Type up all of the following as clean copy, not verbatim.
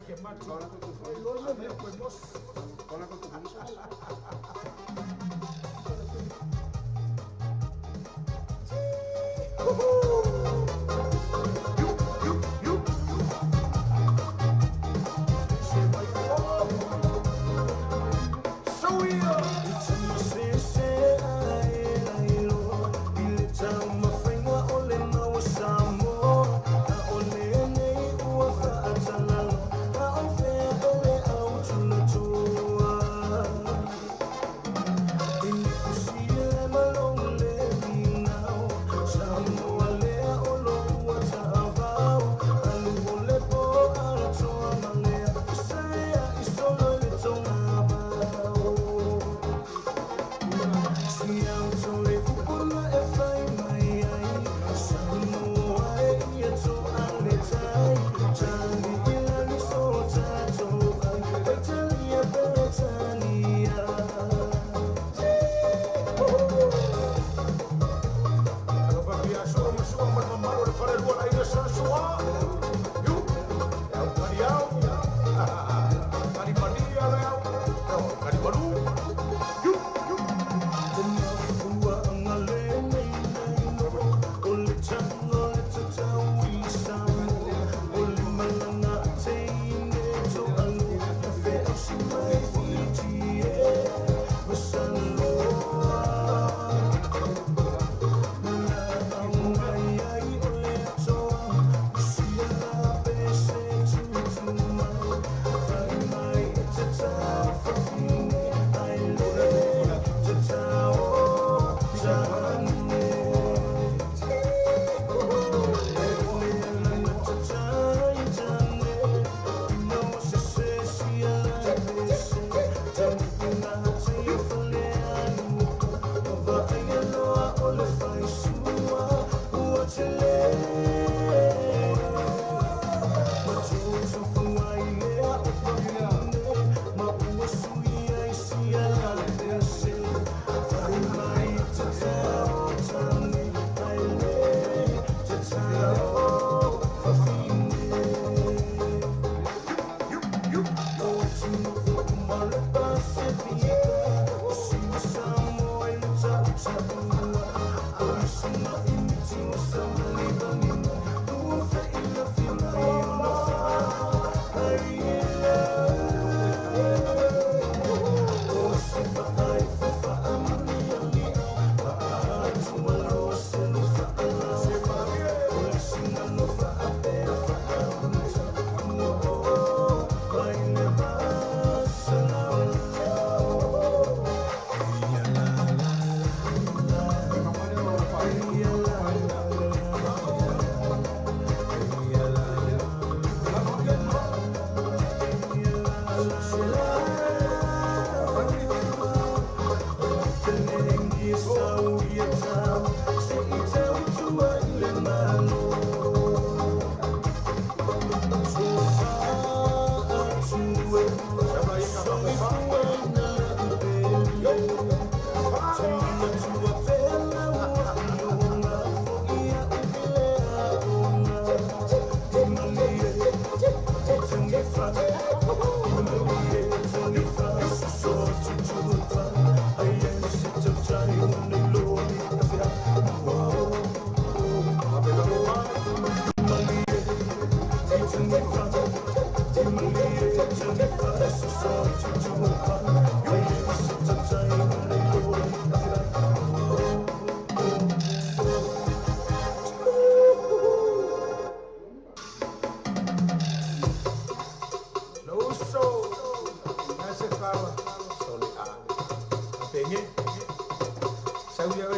que macho. Habla con tu Habla con tu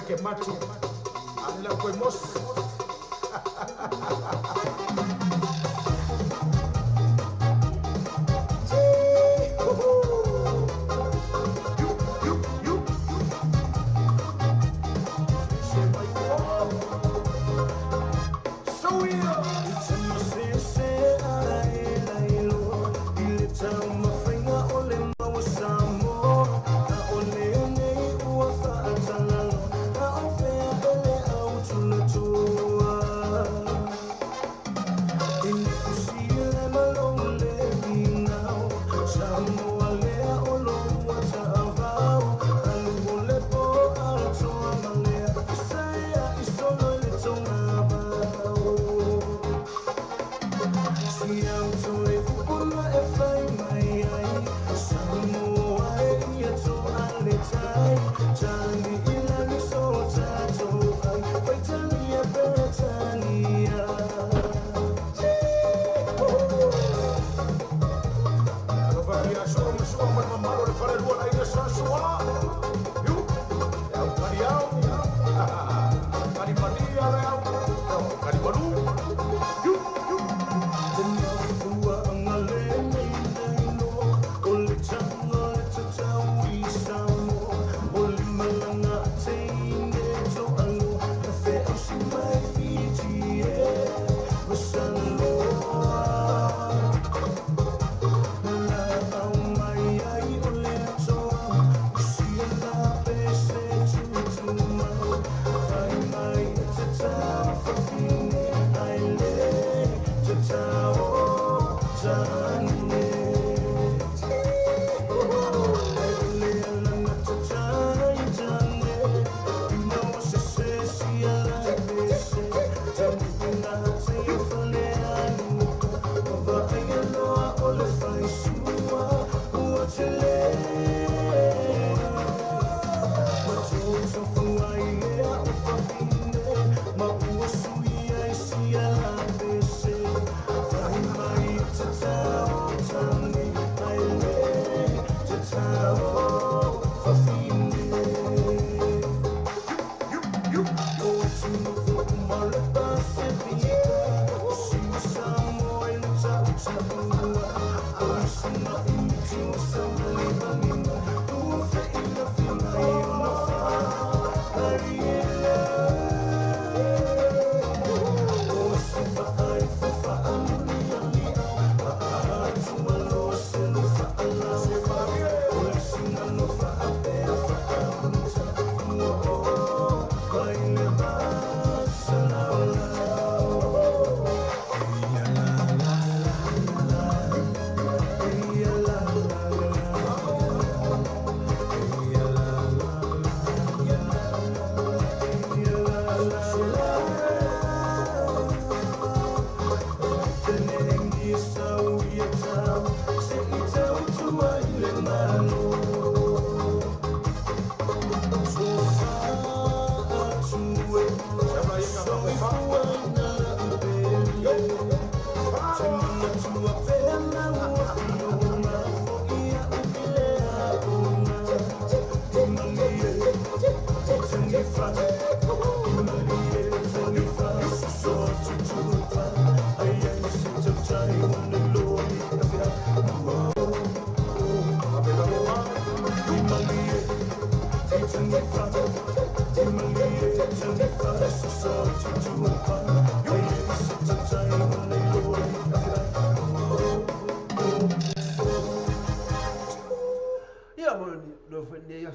Que macho, habla pues Thank you. suama mamalo le fare lua lai sa sua. Yu, au kariau. Kari mania le au. Kari manu. Yu, yu. Tena fua angale nei nei no. Ole tanga le tatau I samo. Ole malanga teine to alo. Kafe au si mai fiji e. Masalo.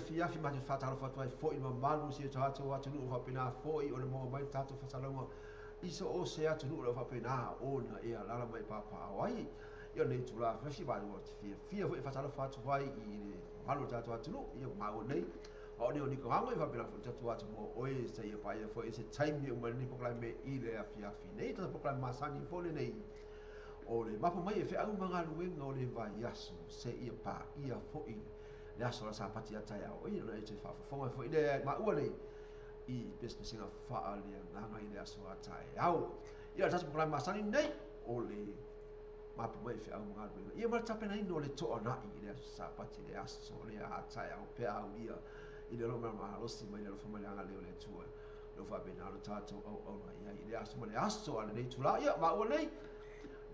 Fiafi ma te whataro whatua I fōi ma malu si tātou atu nuu whapena fōi o le mō mai tātou whatalonga iso o se atu nuu le whapena o na ea lala mai pāpā awai ia nei tu la whiwhi mai o te fia fōi whataro whatua I le malu tātou atu nuu ia mau nei o ni o ni kohanga I whapena fōi tātou atu mō oe se ia pai fōi se taimi o mani poklai me I le a fiafi nei tātou poklai masani fōne nei o le mapa mai e whi au mga luenga o le vai yasu se ia pā ia fōi le aso la sa pati atai au I na te fa fonga fo ile ma ua nei I business inga fa le na ngai le aso atai au ia tatu program masani nei o le ma po mai fa mga lu ia ma tape nei no le to ona I le sa pati le aso le atai au pe au ia I le lo ma lo si mai le fo mai anga le le tua lo fa bena lo tatu au ia I le aso ma le aso ale nei tula ia ma ua nei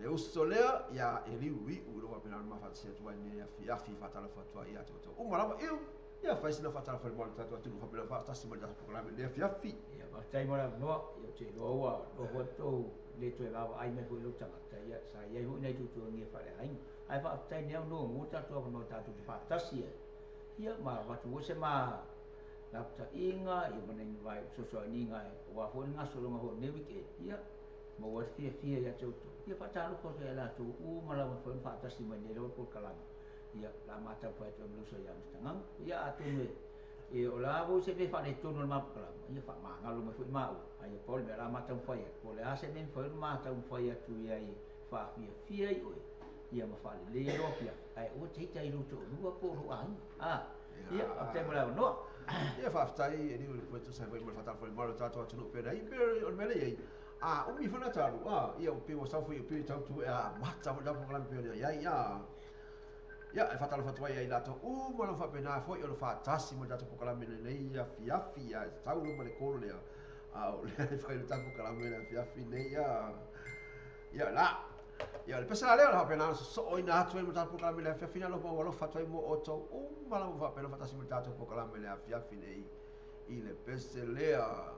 le uso lea ia e liu u lo apena ma fa sia tua ne ia fi fatala fatua ia toto o mala eu ia fa sina fatala fa mo tatu tu fa pela fa tasi mo da programa le fi ia ma tai mo la no ia te lo wa lo ho to le to la ai me fu lo tanga tai ia sa ia hu nei tu ngi fa le ai fa tai ne no mo tatu no tatu fa tasi ia ma wa tu se ma la ta inga ia mo nei vai so ni ngai wa fo nga so lo ho ne wiki ia mo wa fia ia tu ia patalo ko le la tu u mala mo fo fa tasi mo ne lo ko kala ia la mata fa tu lu so ia mstangang ia atu me e o la bo se be fa le tu no ma kala ia fa ma ngalu mo fo ma u ai pol me la mata fo ia ko le ase men fo ma ta fo ia tu ia I fa fia i ia ma fa le lo pia ai o te tai lu tu lu ko lu ai ia o te mo la no ia fa tai e ni o to sai mo fa ta fo mo ta to tu pe dai pe o me le ia o mi fana taru ia o pe o sa fo ia pe tau tu mata o da programa pe ia ia e fatalo fatuai ai lato uma lo fapena foi o lo fatasi mo dato pokalamene nei ia fiafi ia tau lo male kolo lea a o le fai lo tapu pokalamene fiafi nei ia la ia le pesa leo lo fapena so o ina atu mo tapu pokalamene fiafi na lo mo lo fatuai mo o tau uma lo fapena fatasi mo dato pokalamene fiafi nei i le pese lea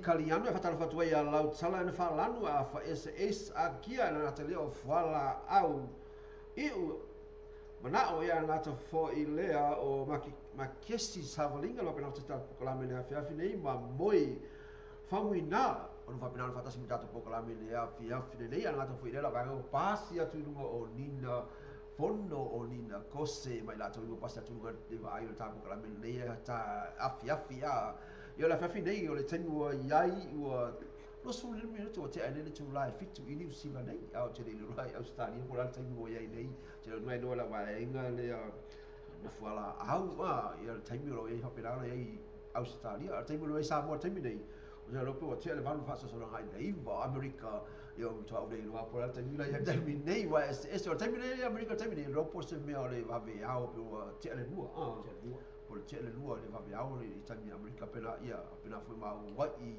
Kaliano e fatalo fatu ai lau sala na falanu a fa SS a kia na te leo fala au iu mana o ia na te fo i lea o makesi savalinga lo pena te pokalame na fiafi nei ma moi famuina o fa pena fatasi mitato pokalame na fiafi nei na te fo i lea va o pasi atu lunga o nina fono o nina kose mai la tu pasi atu lunga de vai o tapo pokalame nei ta afiafi a io la fiafi nei o le tengu iai ua lo su le minuto te ane le tu lai fitu ini usila nei au te le lai Australia por al tengu iai nei te no no la va inga le na fuala au ia le tengu lo ia hapera iai Australia al tengu lo ia Samoa tengu nei o le lopo te le vanu fasa so ngai nei va America io to au nei lo por al tengu ia tengu nei wa es o tengu nei America tengu nei lopo se me le va ve au te le lua por te le lua le va ve au le tami America pena foi ma wai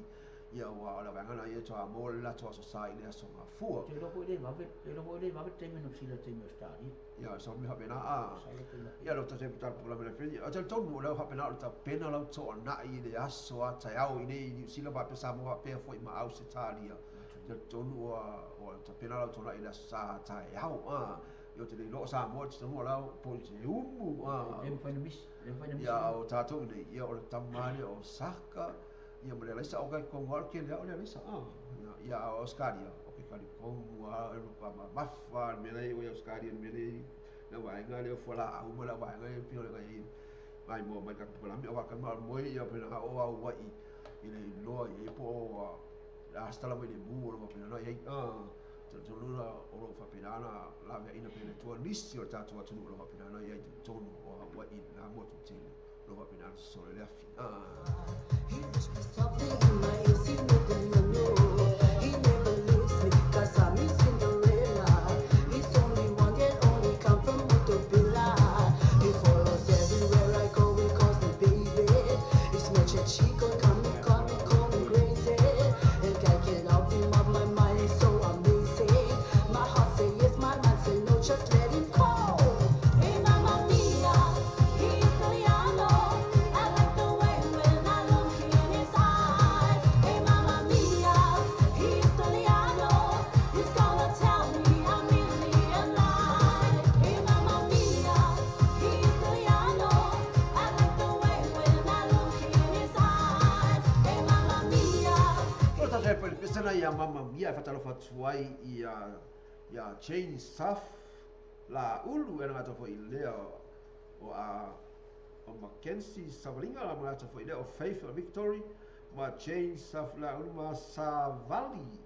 ia wa la vanga ia to mo la to society le so ma fu te lo puede va te meno sila te mo stadi ia so mi ha pena ia lo te tal por la mena fe ia te tonu lo ha pena ta pena lo to na i le aso a tai au i nei sila va pesa mo pe foi ma au se talia te tonu o ta pena lo to na i le sa tai au io te lo sa mo te mo la po te umu ia o tatou nei ia o tamale o saka ia mo le laisa o kai kongo ke le o le laisa ia o Australia o ke kali kongo a pa mafa me nei o Australia me nei na vai nga le fola a mo la vai nga pio le kai mai mo mai ka pola mi o ka ma mo ia pe na o au wai ile lo ia po hasta la me le bu o pe na ia te lula o lo fa pinana la ve ina pele to nisi o tatu atu lo fa pinana ia te tonu o wa in na mo tu tele lo fa pinana so le afi He was something in my ears, he knew that you know. He never leaves me, 'cause I'm his Cinderella. He's only one and only come from Motobilla. He follows everywhere I go, he calls me baby. It's much a chico, call me crazy. And can't get out of my mind, it's so amazing. My heart say yes, my mind say no, just let him go. Hey mamma mia, he's Italiano. I like the way when I look in his eyes. Hey mamma mia, he's Italiano. He's gonna tell me a million lies. Hey mamma mia, he's Italiano. I like the way when I look in his eyes. Hey mamma mia. o ta se pele pesana ia mamma mia fa talo fatu ai ia chain stuff la ulu era to foi leo o Mackenzie Savalinga la mata foi leo Faith of Victory ma chain stuff la ulu ma sa vali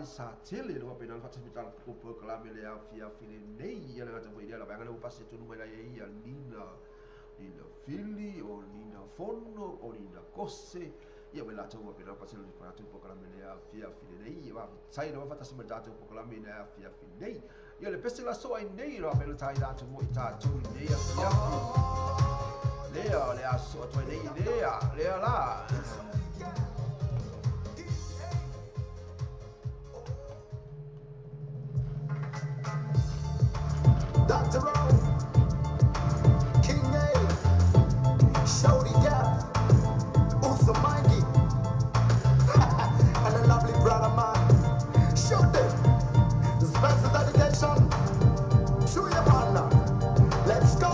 sa tele lo pena fa hospital ko po kala mele a fia fili nei ia na to foi leo la vanga no passe tu numero ia nina Philly o nina fono o ni na kose ia me la tau pe na pasel pa tu proklame le afia fine nei wa sai no fa tasima datu proklame le afia fine nei ia le pese la so ai nei ro pe tai datu mo ta tu nei afia le a so tu nei le la Dr. O, King A, Shody Gap, Usa Mikey, and a lovely brother man. Shoot them. The special dedication. Show your man. Let's go.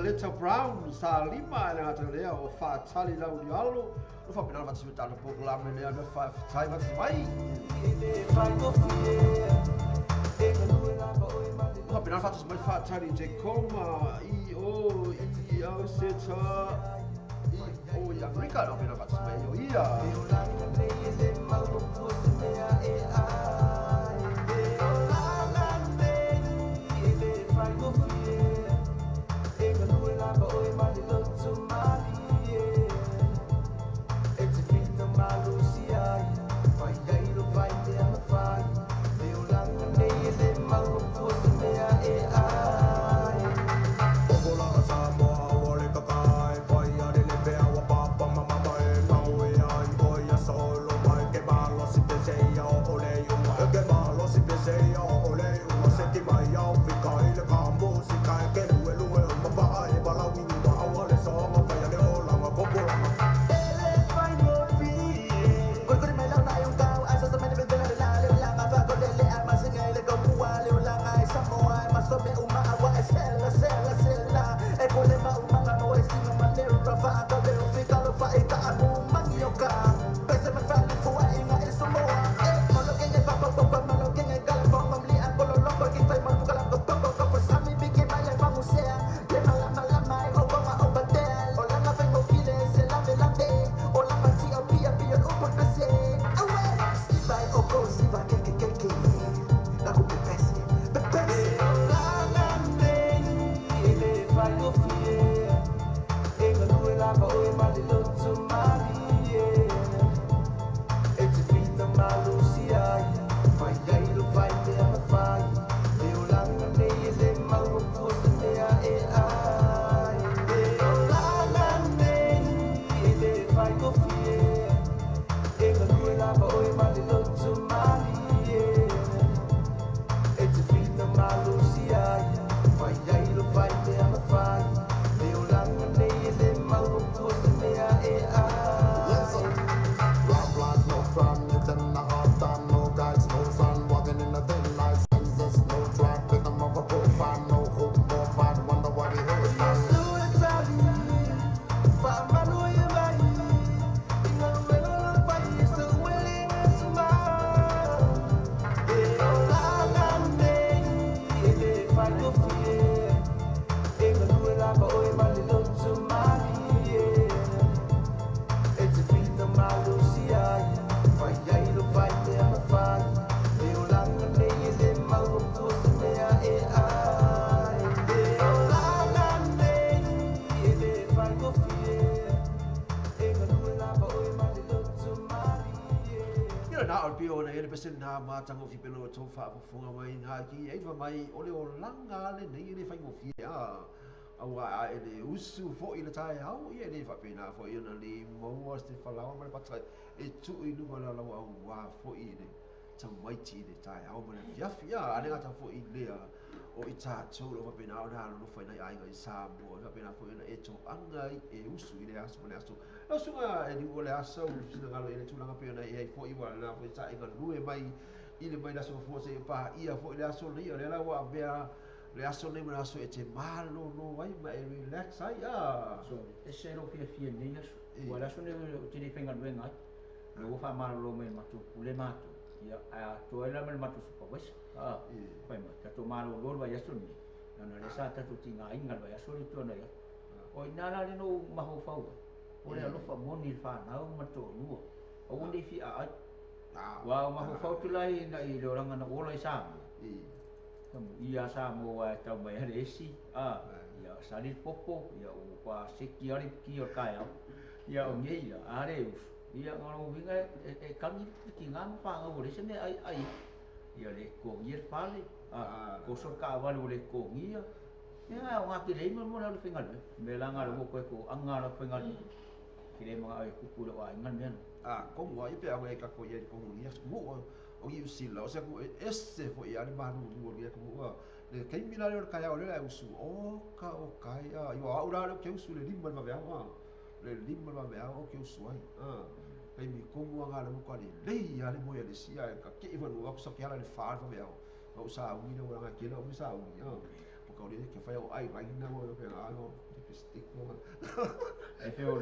Little Brown sa lima na ngata lea o fa tali lau ni alu o fa pina vati metalo proklame lea na fa tai vati mai o fa pina vati mai fa tali je koma I au seta I o ya Afrika no pina vati mai o ia na o pio na ele pesen na ma tango fi pelo to fa funga mai na ki e va mai ole o langa le nei le fai mo fi au a ele usu fo i le tai au ia le fa pena fo i na le mo ste fa la ma pa e tu i lu la la wa fo i le tau mai ti le tai au ma le fia ale ga fo i le o i ta tu lo fa pena o na lo fa na ai ga sa mo fa pena fo i na e to anga e usu i le aso le aso no sunga e di o le aso sina ga lo e tu langa pena e fo i wa na fo i ta i ga lu e mai i le mai la so fo se pa ia fo i le aso le la wa bea le aso nei mana aso e te malo no vai ma e relax ai so e se ro fia nei aso wala so ne te ni penga luenga lo fa malo lo me matu le matu ia a to ela me matu so pa fai ma ka to malo lo vai aso ni na le sa ta tu tinga inga vai aso ni to na ia o ina la le no ma ho fa o le lo fa moni fa na o matu lu o ni fi a wa ma ho fa tu lai na i lo ranga na o lai sa ia sa mo wa tau mai resi ia sali popo ia o pa seki ali ki o kai ia o ngeila areus ia ngalo winga e kami ki ngam pa ngo le sene ai ia le ko ngir pale ko so ka wa le ko ngia ia o ngaki le mo na le fingal me la ngalo ko anga lo fingal ki le mo ai ku ku lo ai ngan men ko mo i pe a ka ko ye ko ngia mo o i usila o se ku esse fo i ali manu du o ko le kai mila le kai o le usu o kai yo aura le ke usu le limba ma va le limba ma va o ke usu ai kai mi ko mo nga le ko le ya le mo ya le sia ka ke i vanu o so ke ala le fa va o sa u ni le nga ke le o sa u ni po ka le ke fa o ai vai na mo pe no stick no e fe o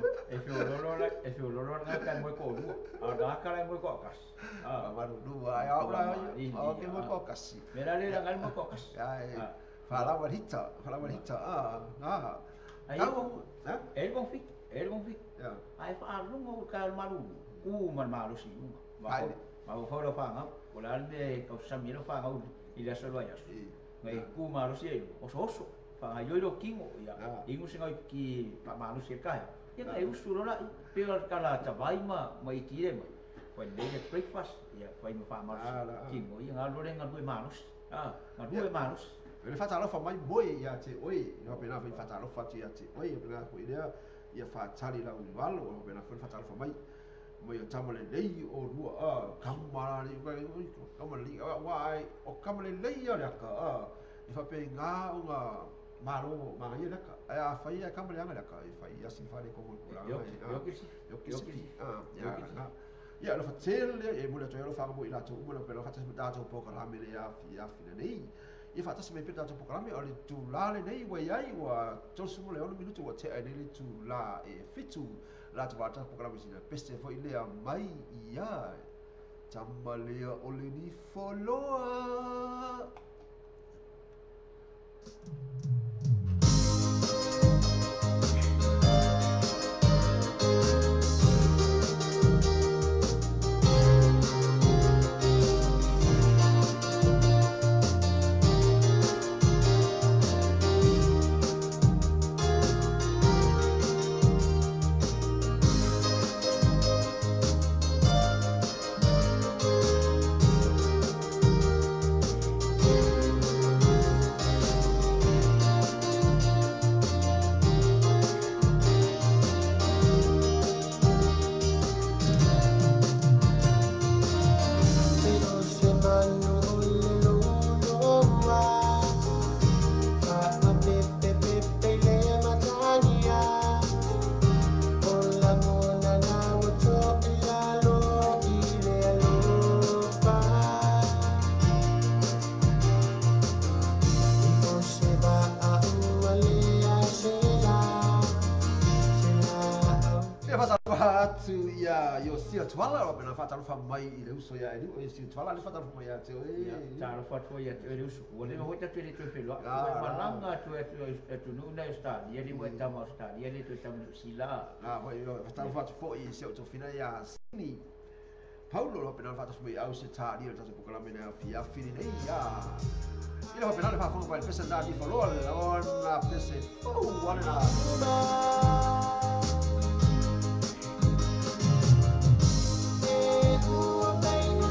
lo nga ka mo ko du a da ka le mo ko kas maru du ai aula o ke mo ko kas me la le nga mo ko kas fala warita el bon fit ai fa lu mo ka maru ku man maru si ma ko lo fa nga ko la me ko sa mi lo fa nga i la so lo ya ngai ku maru si o so fa yo lo kingo ya ingu singa ki pa malu se kai ya ngai usuro la pe kala ta vai ma mai tire ma fa le breakfast ya fa ma fa malu kingo ya ngalo le ngalo malu ngalo malu le fa talo fa mai boy ya te oi no pena fa talo fa ti ya te oi pena ko idea ya fa tali la un valo no pena fa talo fa mai mo yo tamale lei o rua kamara ni ko kamali wai o kamale lei ya ka fa pe nga unga malo ma ia ka a fa ia ka mala ka fa ia sin fa le ko la yo ya lo fa tel e mo le to lo fa mo ila to mo lo pe lo fa ta to po ka la me le ya fi nei e fa ta se me pe ta to po ka me o le tu la le nei wa ia wa to su mo le ono minuto wa te ai le tu la e fitu la to va ta po ka me sina peste fo ile a mai ia tamale o le ni foloa sia twala o pena fata fa mai i le uso ya e sia twala le fata mai ya te ta lo fat foi e le uso o le ho ta te le to fe lo ma langa to e no na sta ia li mo ta ma sta ia le to ta sila vai fata fata foi e sia to fina ya sini Paulo lo pena fata mai au se ta dia ta se pokala me na fia fini nei ya ila ho pena le fa fo vai pesa na di folo la pesa wala na Who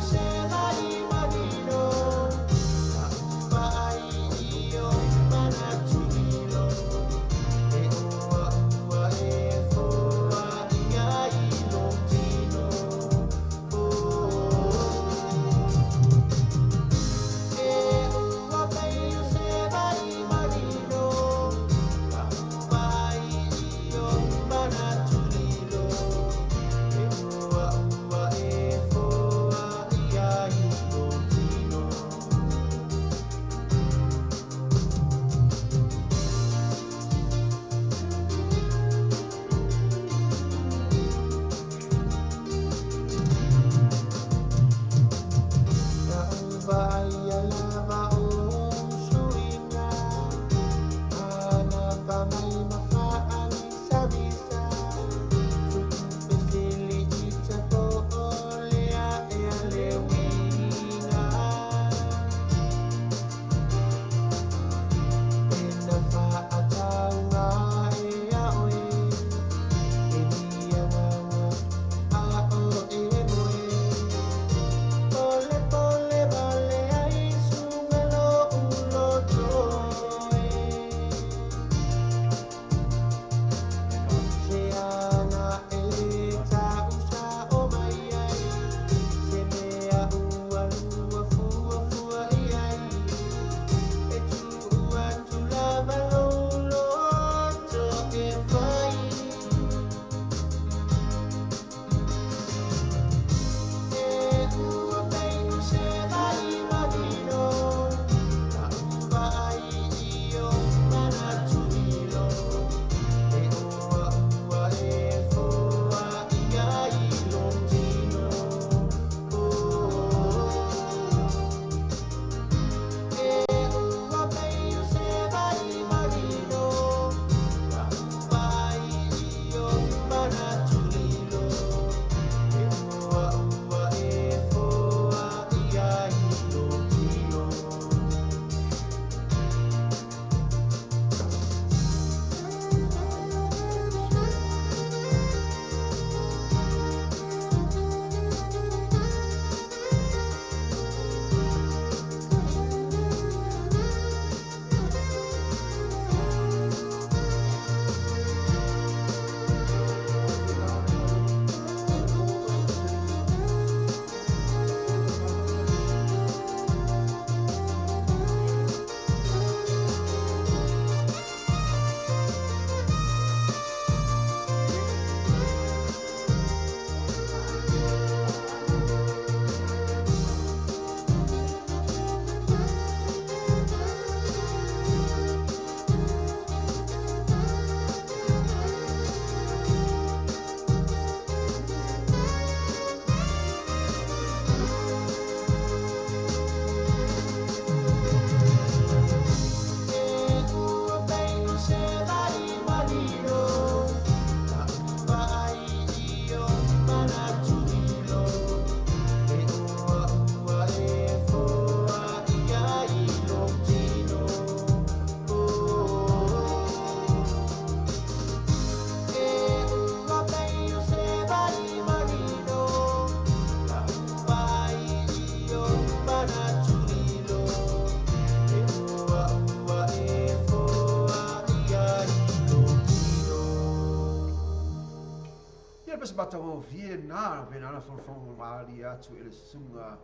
whātau Viena, pēnā na whorwhonga Māori atu e le sunga.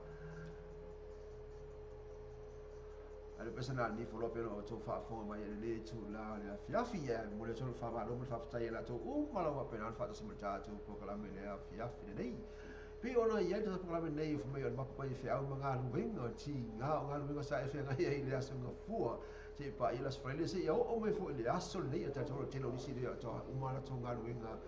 Ale pesa na ni folo pelo to fa fo mai le tu la le fiafi e mo le to fa ma lo mo fa sta la to ma lo pena fa to simulta to po kala me le fiafi nei pe ona ia to po kala me nei fo me ma pa i fe au manga lu winga ti nga nga lu winga sa e fe nga ia le aso nga fu te pa i las frele se o me fo le aso nei ta to te lo ni si le to uma la to nga lu winga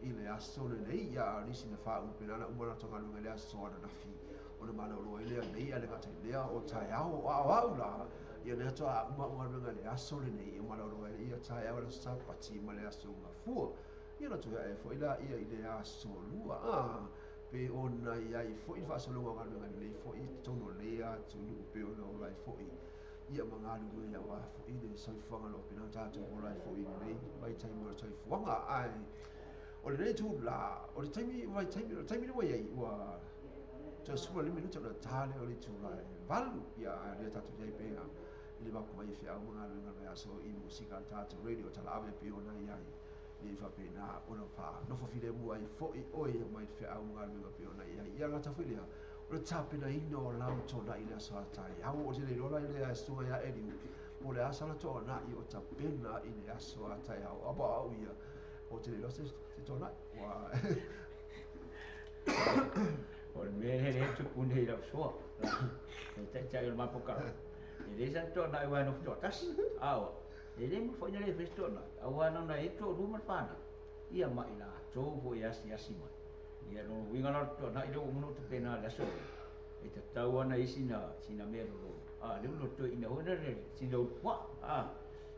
i le aso nei ya ni si na fa u pena na uma la to nga lu le aso na fi ona mana lo ile nei ale ka te o tai au au la ia le toa uma runga le aso le nei mana lo ile ia tai au le sa pati ma le aso nga fu ia no to e fo ila ia ile aso lua pe ona ia i fo i fa so longa runga le fo i tono le a tu lu pe ona lai fo i ia manga lu ia wa fo i le so fanga lo pina ta to ona fo i nei mai tai mo tai fuanga ai o le nei tu la o le taimi vai taimi no ia i wa to sua le minuto da tale o le tu lai valu ia le tatu dei pena ile ba mai fe au mga lunga mai aso i musika tatu radio tala ave pe ona ia i fa pena ona fa no fo file mu ai fo i oi mai fe au mga lunga pe ona ia ngata filia o le tapena ino lau tona i le asa tai au o le lola i le asunga ia eri o le asa la tona i o tapena i le aso tai au apa au ia o te lo se tona wa o le mea he tu pun he lau soa te tai o mapoka e le sa tona i wano fito tasi awa e le mo fo le fito na awa na e to ruma pana ia mai la to fo ia si mai ia no winga na tona i lo uno te pena la so e te tau ana sina mea lo le lo to ina hona le sino wa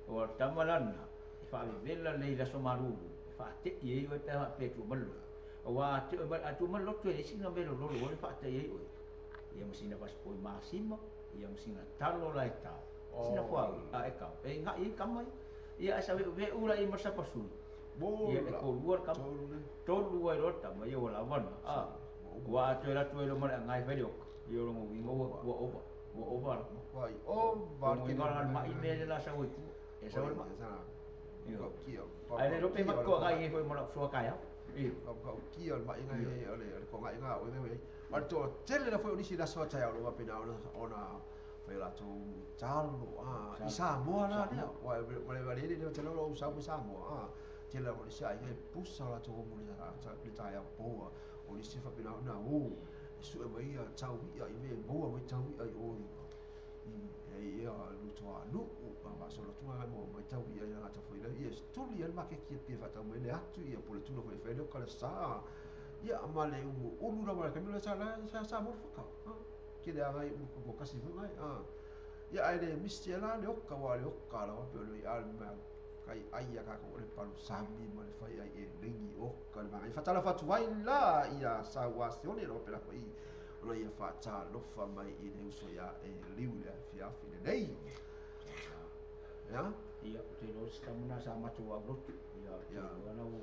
o tamalana fa vela le la so maru fa te i o te pe tu malo wa te atu malo to e sina mea lo lo fa te i o ia mo sina pas po masimo ia mo sina talo la eta sina kwa e ka e nga i kamai ia asa ve ura i masa pasu ia e ko luar kam to luar rota mai o la wana wa to la to lo mar ngai fe yo yo lo ngi ngo wa over vai o va ke ngala ma i me la sa oi e sa ma io kio ai le lo pe ma ko ga i ko mo la so ka ya ka kio ma i ngai ole ko ngai nga o me ma to tele la foi oni si la so ta lo ma pena ona foi la to talo i sa mo na ni wa le va le te lo sa mo sa mo te la oli sa i pusa la to mo la ta ta ya po oli si fa pena na su e mai a tau ia i me boa mai tau ia i oi i ia lutoa lu ma solo tua mo mai tau ia ia ta foi ia stuli al ma ke ki pe fa tau me le atu ia pole tu no foi fe lo kala sa ia ma le ulu ra ma ke me sa sa mo fa ke le ai ko kasi fu mai ia ai le mistiela le okka wa le okka la pe lo ia ma kai ai ka ko le palu sambi ma le fai ai e lengi okka le mai fatala fatu vai la ia sa wa sione lo pe la ko i lo ia fa ta lo fa mai i le uso ia e liu le fia fine nei ya ia te lo sta mona sa ma tu wa lo ia na wo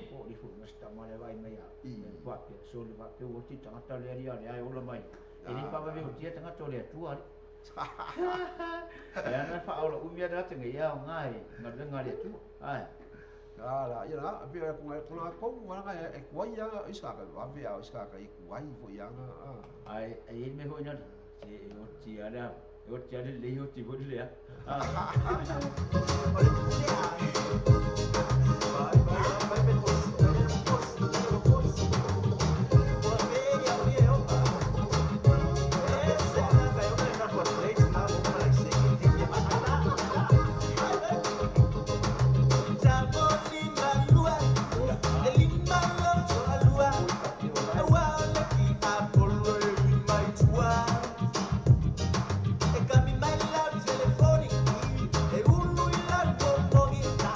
ko di fu sta ma le vai mai ia fa pe so le va pe o ti ta ta le ia le ai o la mai e ni fa va ve o ti ta to le tua ya na fa o la umia da tenga ia ngai ngai tu ai la ia la pe ko ngā e kuai ia iska ka va ve au iska ka i kuai fo ia ai me ho ina te o ti ala o ti ale le o ti vo le Telefónica, e uno y largo, bonita,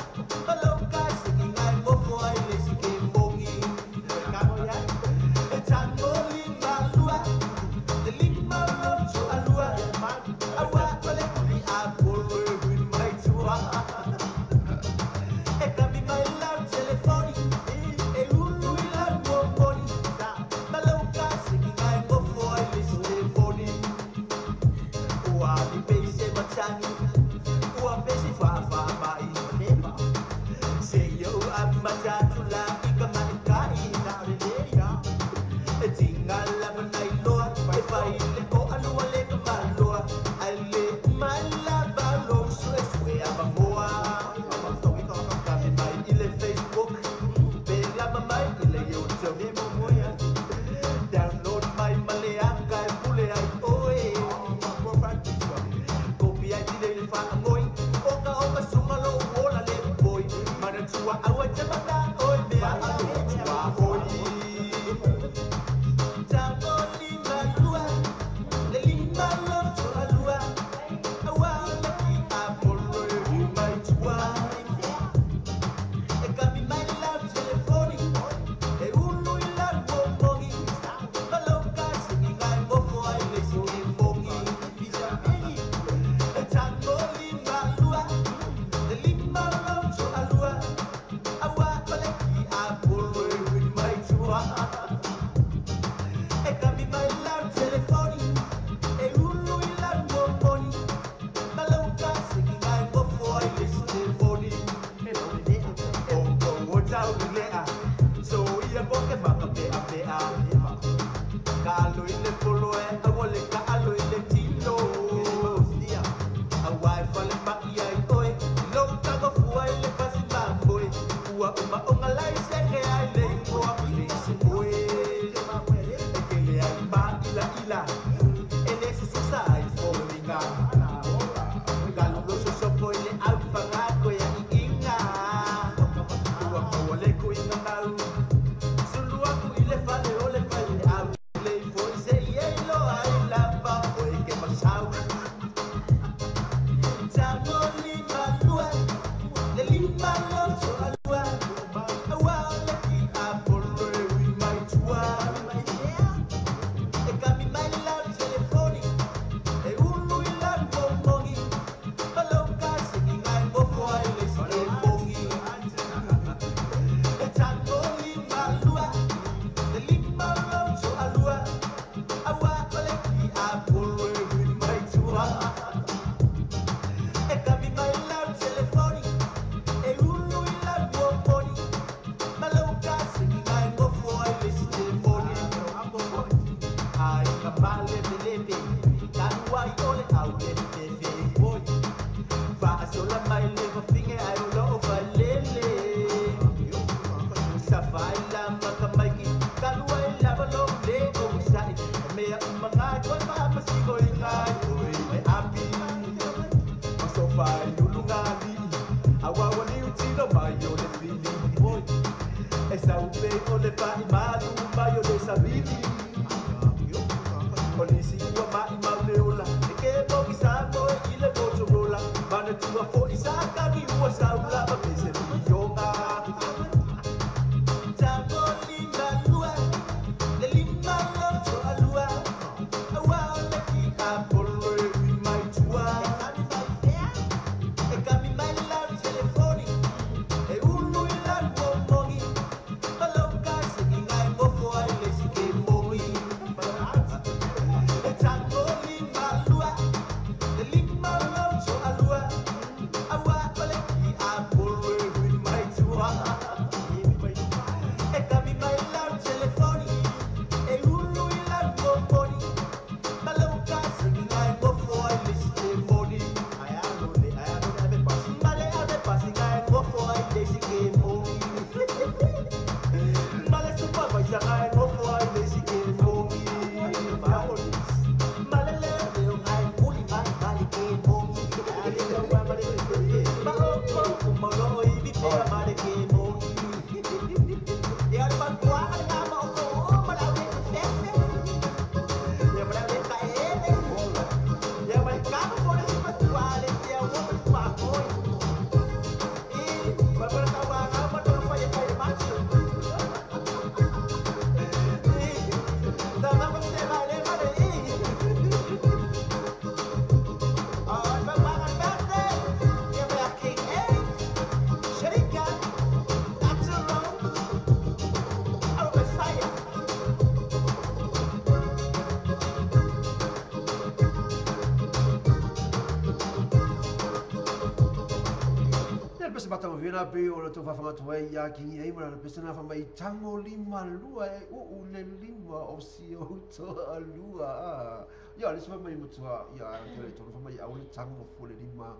Vina pe o to fa fa to ya ki ai mara pe sana fa mai tango lima lua e o le lima o si o to lua ya le sma mai mutua ya te to fa mai au le tango fo le lima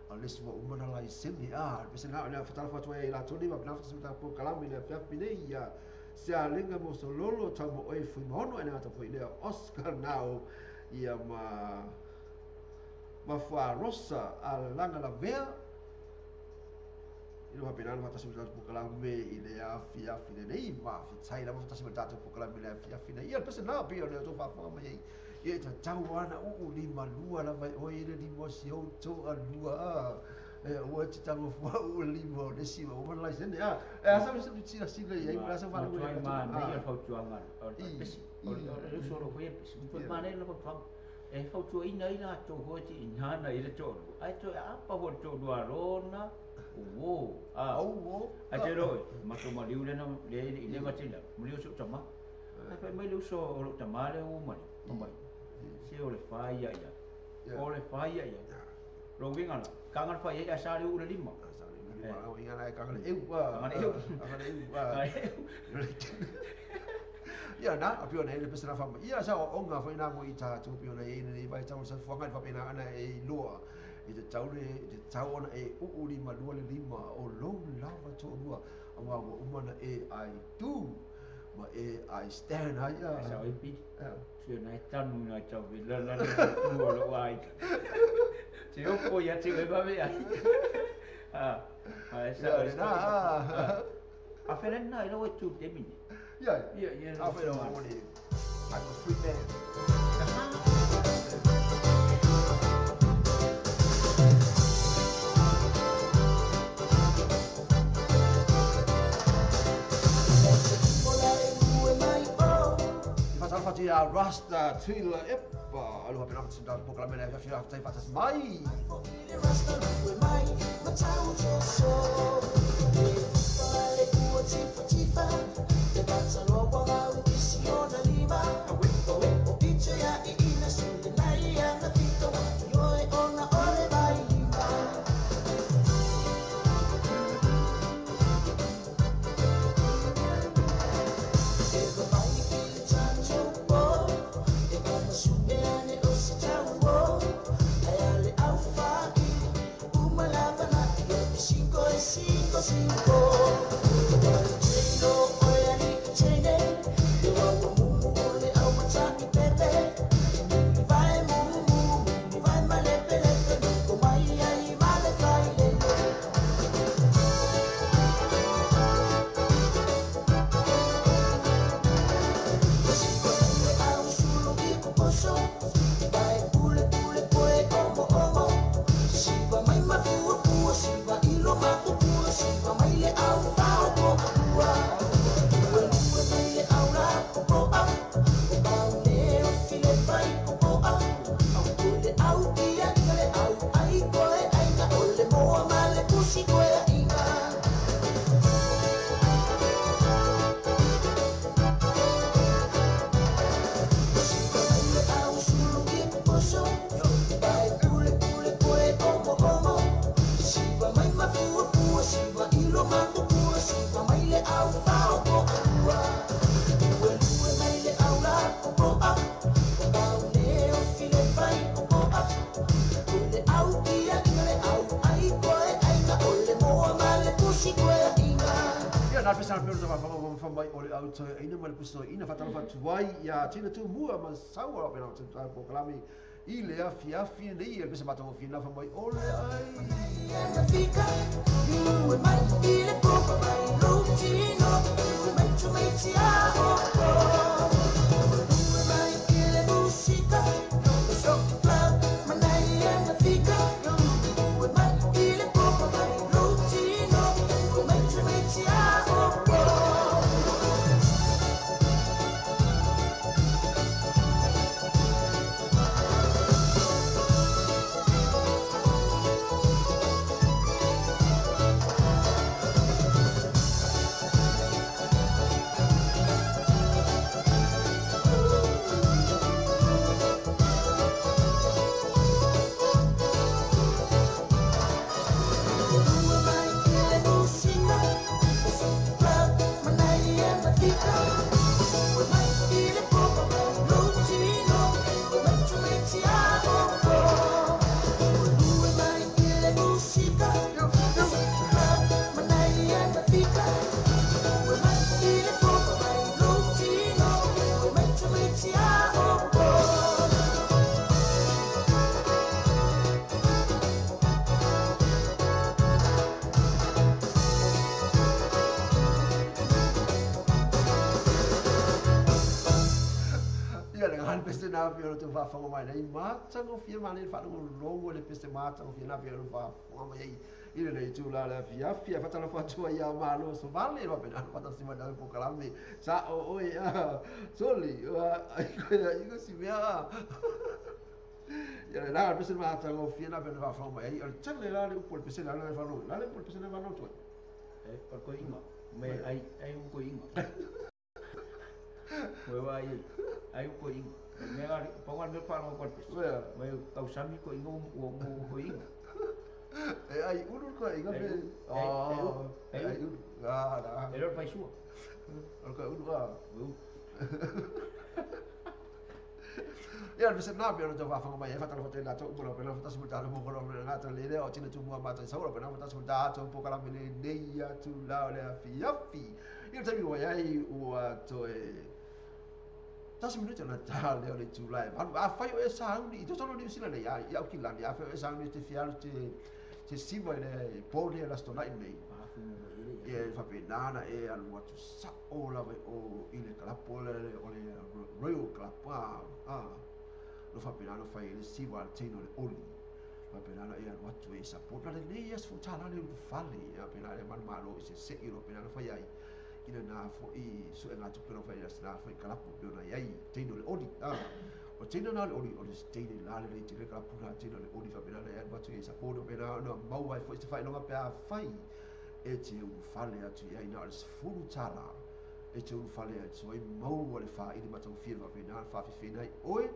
a le sma o mana lai semi pe sana na fa fa to la to lima na fa sa po kalami le fa pine ya se a lenga mo so lolo tango o e fu mono e na ta fo le Oscar now ia ma fa rossa a langa la vea ilo hapena na fatasi mata pukala me I le afi le nei ma fitai la fatasi mata pukala me le afi nei ia pese na pia le to fa mai ia ta tau ana lima lua la vai o ile lima sio to alua o te tango fua lima le sima o lai sene asa me se tira sile ia ma sa fa lu ma nei fa tuanga o pesi o le soro foi pesi ko ma nei lo fa e fa tu ina ina to hoti ina na ile to ai to apa ho to do arona o a te roi ma to ma liu le na le ma tila mo liu so tama ai fa mai liu so o tama le o mai o mai se o le fai ia o le fai ia lo winga la kangal fai ia sa liu le lima o inga na kangal eu kangal eu ia na a pio nei le pesa na fama ia sa o nga foi na mo I ta tu pio nei nei vai tau sa fuanga fa pena ana e loa I te tau ona e lima lua le lima o long lava to lua anga o umana e ai tu ma e ai stand ai ia sa o pi se na tanu na tau vi la la tu o lo ai te o ko ia te e va ve ai sa na a ferena ilo e tu te mini yeah, I feel only I'm a free man. Pasal fati a rasta tila epa alu hape na fati dal pokla mena fi aftai fatas mai. Rasta lu mai matau so. Tifa te passa logo a visione lima o dice ya ina sulle nai ana fito io e ona ore vai lima e vai che c'è un po' e quando subene o si c'è un po' e alle aufagi uma lavana e 5 e 5 na pesa na pelo fa mai ole auto ina mal puso ina fatalo fatuai ya tina tu mua ma sawa pena tu po klami I le afi nei e pesa mata mo fina fa mai ole ai na fica you mai ile poco mai lutino mai tu mai ti amo mai ile musica non so plan ma nei na fica you mai ile poco mai lutino mai tu mai ti amo ngal peste na pio tu fa fonga mai nei mata ngo fia mani fa no longo le peste mata ngo fia na pio fa fonga mai ile nei tu la fia fa tala fa tu ia malo so vale lo pena fa ta sima da po kalami sa o ya soli iko si mea ya la peste mata ngo fia na pio fa fonga mai al chale la le po peste la fa no la le po peste na va no tu por ko inga me ai un ko inga Moi ai ko inga me ari pongan me pa no ko me kau sami ko inga ko inga ai uru ko inga fe ai uru da ero fai sua ko uru ya bisa na pio to va fa mai fa tala foto la to bulo pena fa tasbuta mo ko na to le o tina tu mo ma to sa ro pena fa tasbuta to po kala mele nei ya tu la le fi il tabi wa ai o to tas minuto na ta le o le tu la a fa o sa ni to solo ni sila le ya ki la ya fa sa ni te fialo te si mo le po le la sto na nei e fa penana e al mo tu sa o la o ile kala po le o le royal club lo fa penana fa ile si wa tino le oli fa penana e al mo tu e sa po la le yes fu tala le fale ya penana man malo se ilo penana fa ya ina na fo I su e ngatu pino fa ina sna fa kalapu pino na yai tino le oli o tino na le oli o le tino la le tino kalapu na tino le oli fa pina na ya batu e sa podo pina no mau vai fo fa no pe a fai e te u fale atu yai na le fulu tala e te u fale atu ai mau o le fa ina mata fia fa pina fa fi fina oi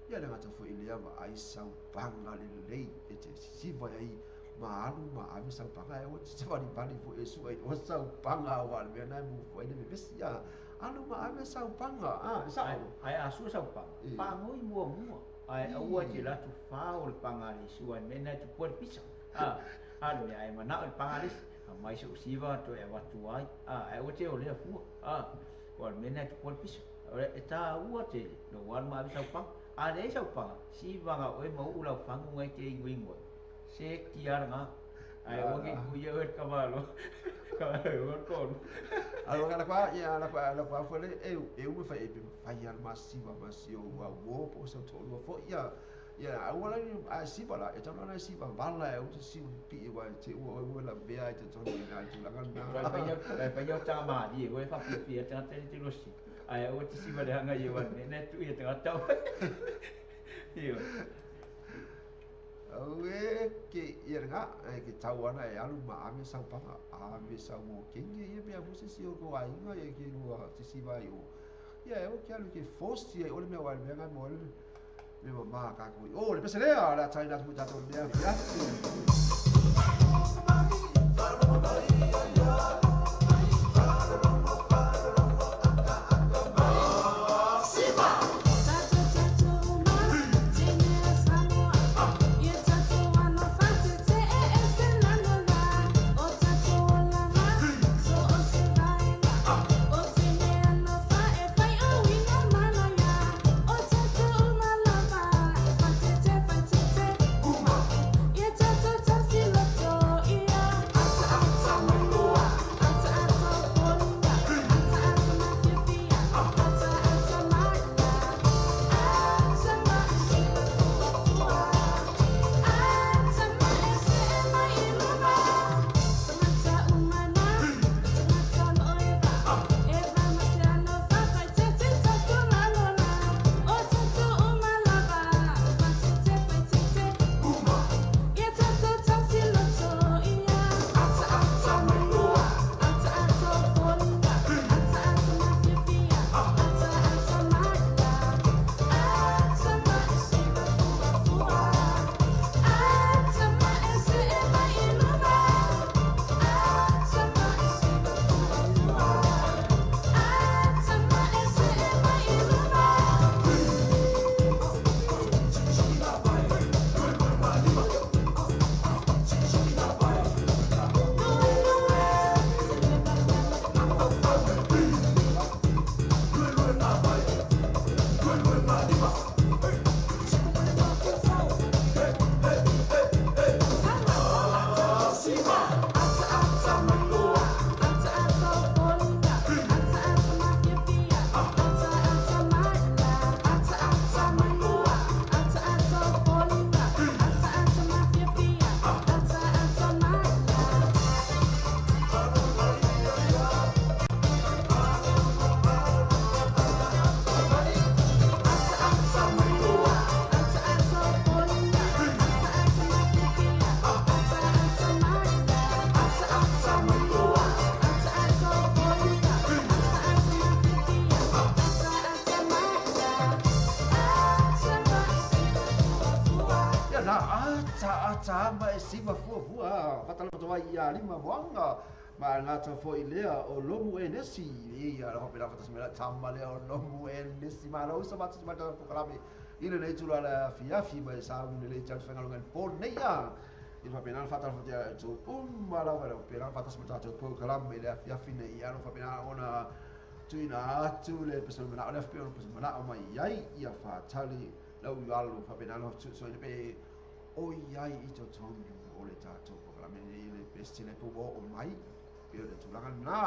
ya le ngata fo ile ama ai sa panga le lei e te si vai ai malu ma ave sa panga e o te wali bali fo e su ai o sa panga wa le na mu fo ina me besia alu ma ave sa panga sa ai asu sa panga pango I mua ai au te la tu fa o le panga le su ai mena tu por pisa alu me ai mana o panga le mai so siva to e watu ai ai o te o le fu o mena tu por pisa e ta ua te no wan ma ave sa panga a le sa panga siva nga o mo ula fangu ngai te ingo se kiaranga ai o ke kuya o cavalo cavalo con allora la qua fole e me fa e fai al massiva massio wa wo po so to lo fo ya ora a si bala e tono na si va balla e o si pi wa te o la bea te tono na tu la ganna fa yo ta ma di o fa pi ta te lo si ai o ti si va le hanga ye wa ne tu ye ta ta io Awe ke irga ke tawana e alu ma ame sa panga ame sa mo kenge ye be abu si o ko ai nga ye ke lua ti si vai o ya o ke alu ke fosti e o le me wa me nga mo le ma ka ko o le pese le la taina tu ta to le ya ata ma e siva fua fatalo to vai ia lima moanga ma ngata fo i lea o lomu e nesi ia la hopela fata semela tama lea o lomu e nesi ma lo sa mata mata ko kalame ile nei tula la fiafi ma sa un le chat fanga longan po nei ia il fa penal fata fata to ma la vero pela fata semela to ko kalame le fiafi nei ia no fa penal ona tuina atu le pesona mana le fpio pesona mana o mai ai ia fa tali lau alu fa penal so le pe o iai i to tonu o le tātou whakaramene i le pestile po o mai pio le tūlanga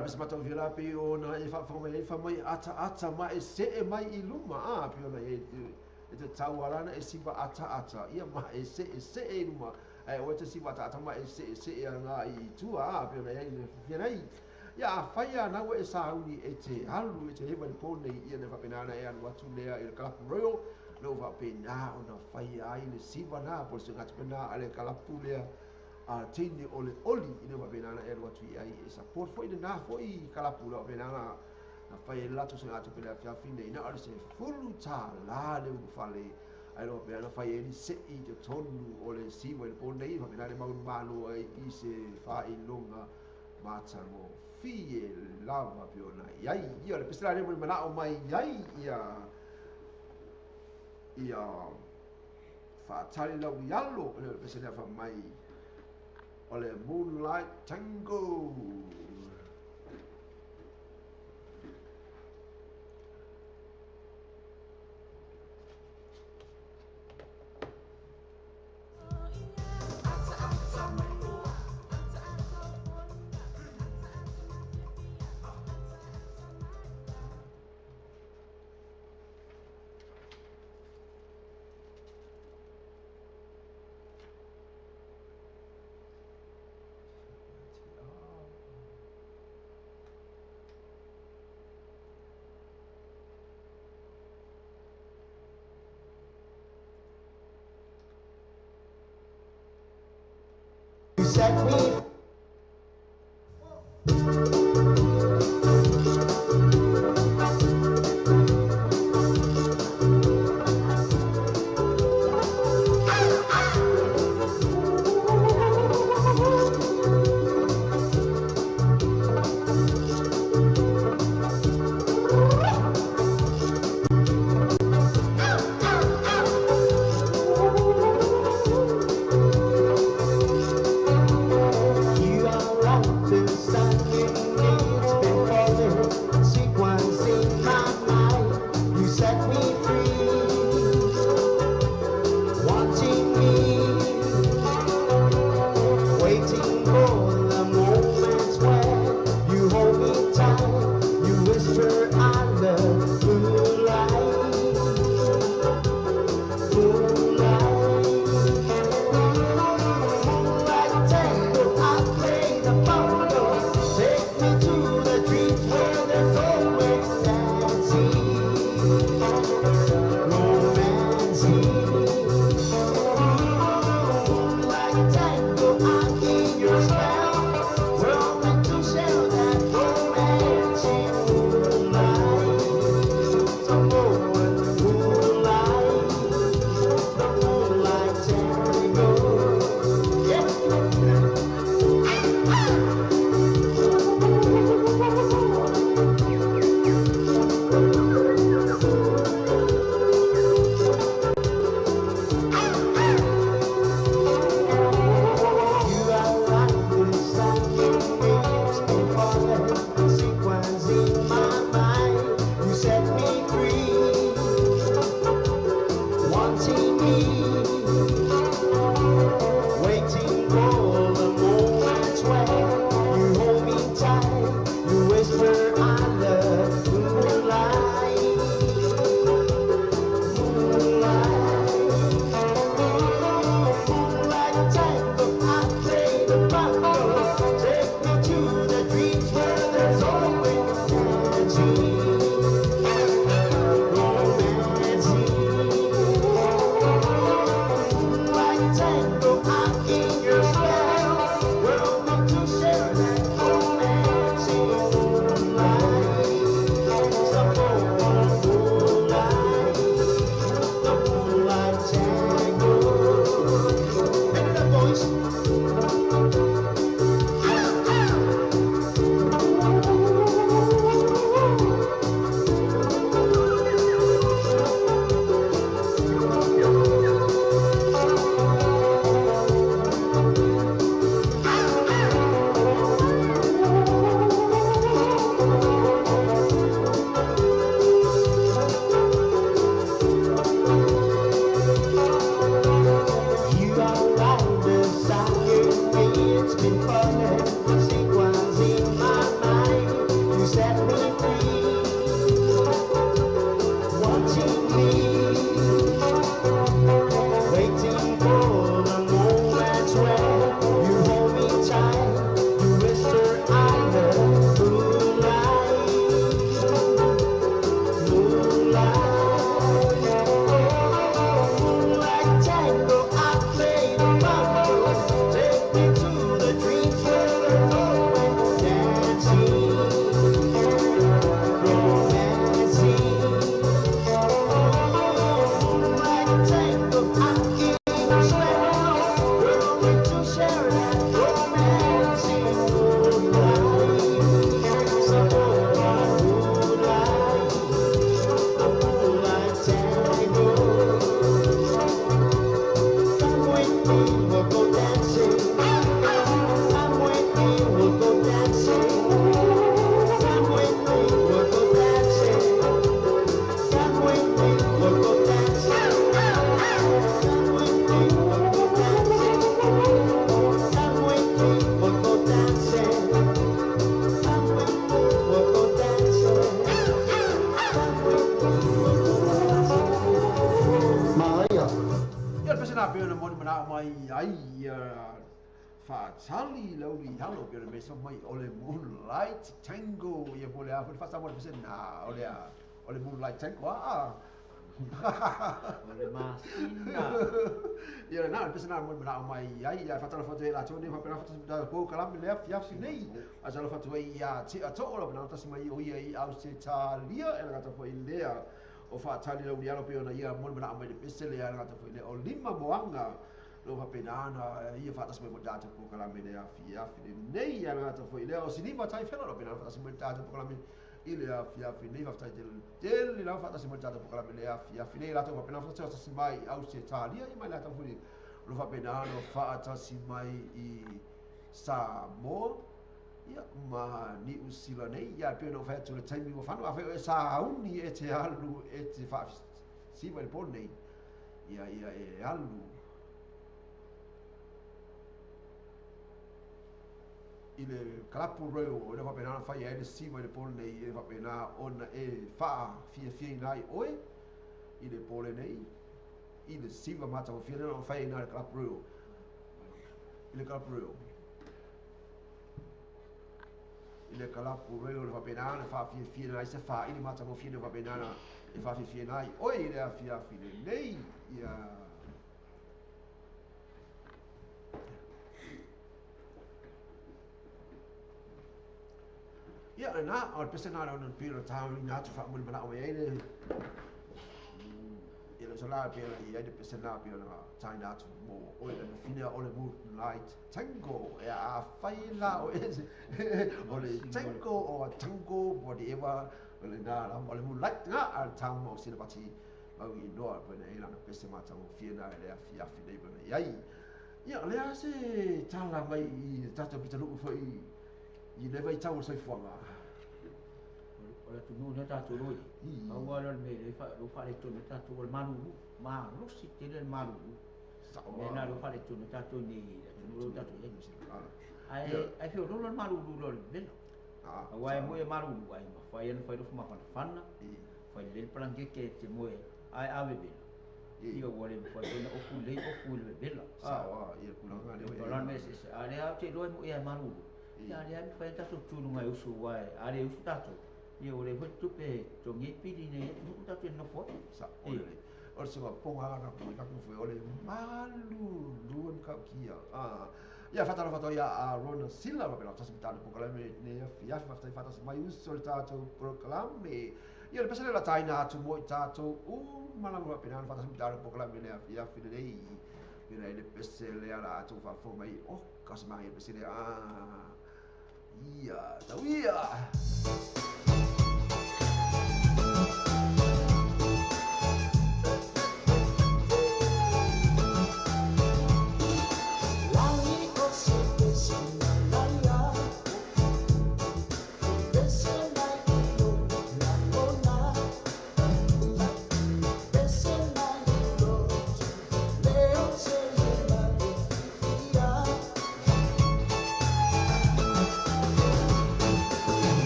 pes mata vira pe ona e fa mai ata mai se mai i luma pe ona e te tauarana e siba ata ia mai se e luma e o te siba ata mai se nga i tua pe ona e fianai ia faia na e sauni e te halu e te heva ni pone ia ne fapenana e anu atu lea i le kalapu royo lo va pena ona faia ai le siba na po se ngati pena ale kalapu lea a tini ole oli ina wa benana e ro tu ai e support foi de na foi kala pula benana na fai la tu se atu pela fia fine ina ale se fulu ta la le u fale ai ro benana fai ni se i de tonu ole si mo le pone va benana ma un malo ai i se fa i longa mata mo fie lava piona ai ia le pesla le mo mana o mai ai ia fa tali la yallo le pesla fa mai ole Moonlight Tango. set me Sali lauli halo ke me so mai ole Moonlight Tango ye pole a fa sa mo pesen na ole Moonlight Tango Ole masina. Ia na pesa na mo na mai ai ia fatala foto la tone fa pena foto da ko kala me le fia nei asala foto ia ti a to ola na tasi mai o ia i au se talia e ngata foi lea o fa tali lo ia lo pe ona ia mo na mai de pesa le ngata foi le o lima moanga lo fa pena na ia fa tasi mai mo data ko kala me le fia nei ia ngata foi le o sinima tai fela lo pena fa tasi mai data ko kala me ile a fia nei fa del la fa tasi mai data ko kala me le fia nei la to fa pena fa tasi mai au se talia i mai la ta foi lo fa pena no fa tasi mai i Samoa ia ma ni usila nei ia pe no fa tu le taimi wa fa no fa sa uni e te alu e te fa si vai por nei ia e alu ile kalapu reo o le fa pena fa ia e si vai por nei e fa pena ona e fa fia nai oe ile pole nei ile siva mata o fia no fa ina kalapu reo ile kalapu reo ile kalapu reo le fa pena na fa fia nai se fa ile mata mo fia no fa pena na e fa fia nai oe ile a fia nei ia ia na o pesa na no piro town na tu fa mo na o ele ele sola pe ia de pesa na pe na China tu mo o ele no fina o le moonlight tango e a faila o ese o le tango o tango whatever o le na o le moonlight nga al town mo sina pati au i no pe na ela na pesa mata mo fina ele a fia fina pe na ia le ase tala mai i tato pitalu foi i le vai tau sai fuanga Ola tu no na tatu roi. Au ala me le fa lo fa le tu na tatu o malu ma lo si te le malu. Me na lo fa le tu na tatu ni tu lo tatu ye misi. Ai fio lo malu lo le. Au ai mo e malu ai ma fa ye fa lo fa ma fa fa le planke ke te mo ai ave be. Io vuole poi o fu le bella. Sawa ia kulanga le. Ola me se ale a te lo mo e malu. Ya le fa tatu tu no ngai usu wai ale usu tatu. Ia ore ho tupe to ngi pili ne no ta te no fo sa ole or se va ponga na ko ka ko ole malu luan ka kia ia fatalo ia a Rona Silla va per la hospitale ko kala me ne fia fa fa mai us soltato proclame ia le pesale la taina tu mo tato mala va per la hospitale ko kala me ne fia fine dei per le pesale ala tu fa fo mai kas mai pesale ia tawia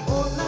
Una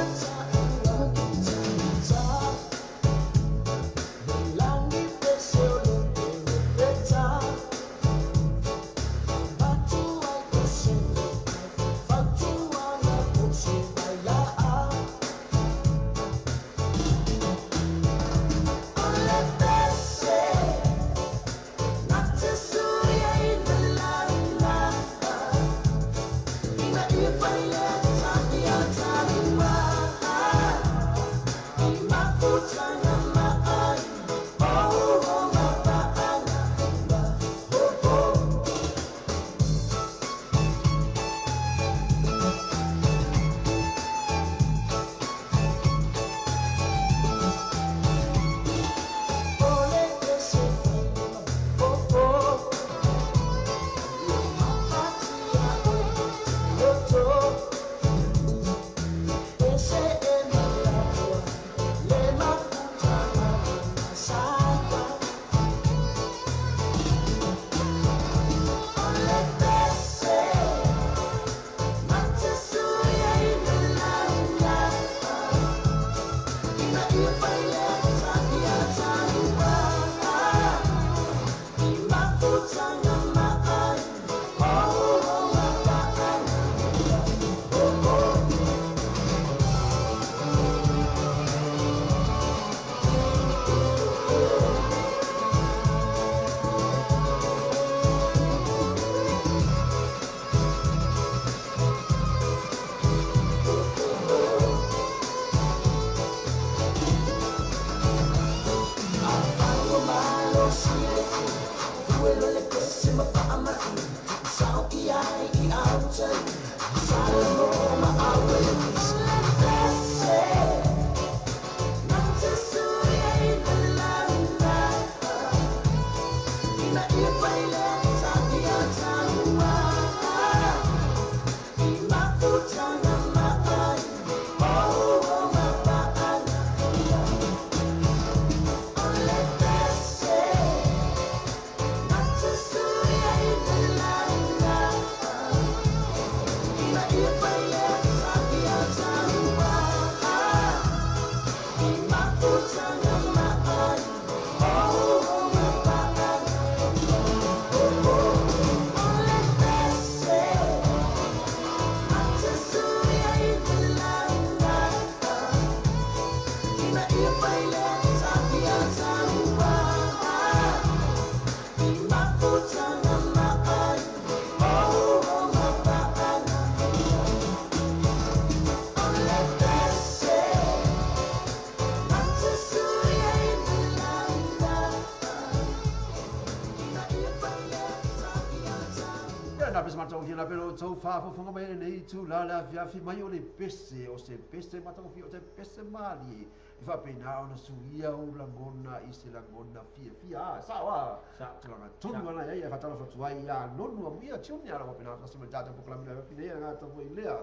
na pese matau hina pero tau whaafofonga mai nei tu la la fiafi mai o le pese o se pese matau fi o te pese mali i whapena ona suia o langona i se langona fia sawa tulanga tunu ana ia whatala whatuai ia nonu a muia tiuni ala wapena kasi me tata pokalami la fifi nei ngā tapu i lea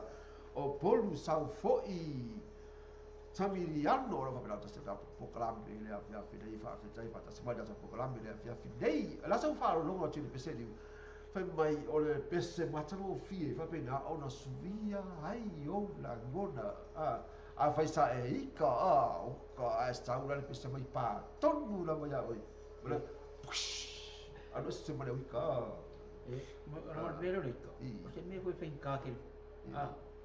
o polu sau foi tamiriano ora whapena tasi ta pokalami i lea fiafi nei whaafetai whatasi mai tata pokalami lea fiafi nei la sau whaaro longa tini pese liu mai o le pese matano fie fa pena ona suvia ai o la ngona a faisa e ika o ka esta ura le pese mai pa tonu la mai oi ora ano se mai ika ora vero ika o se me foi finca que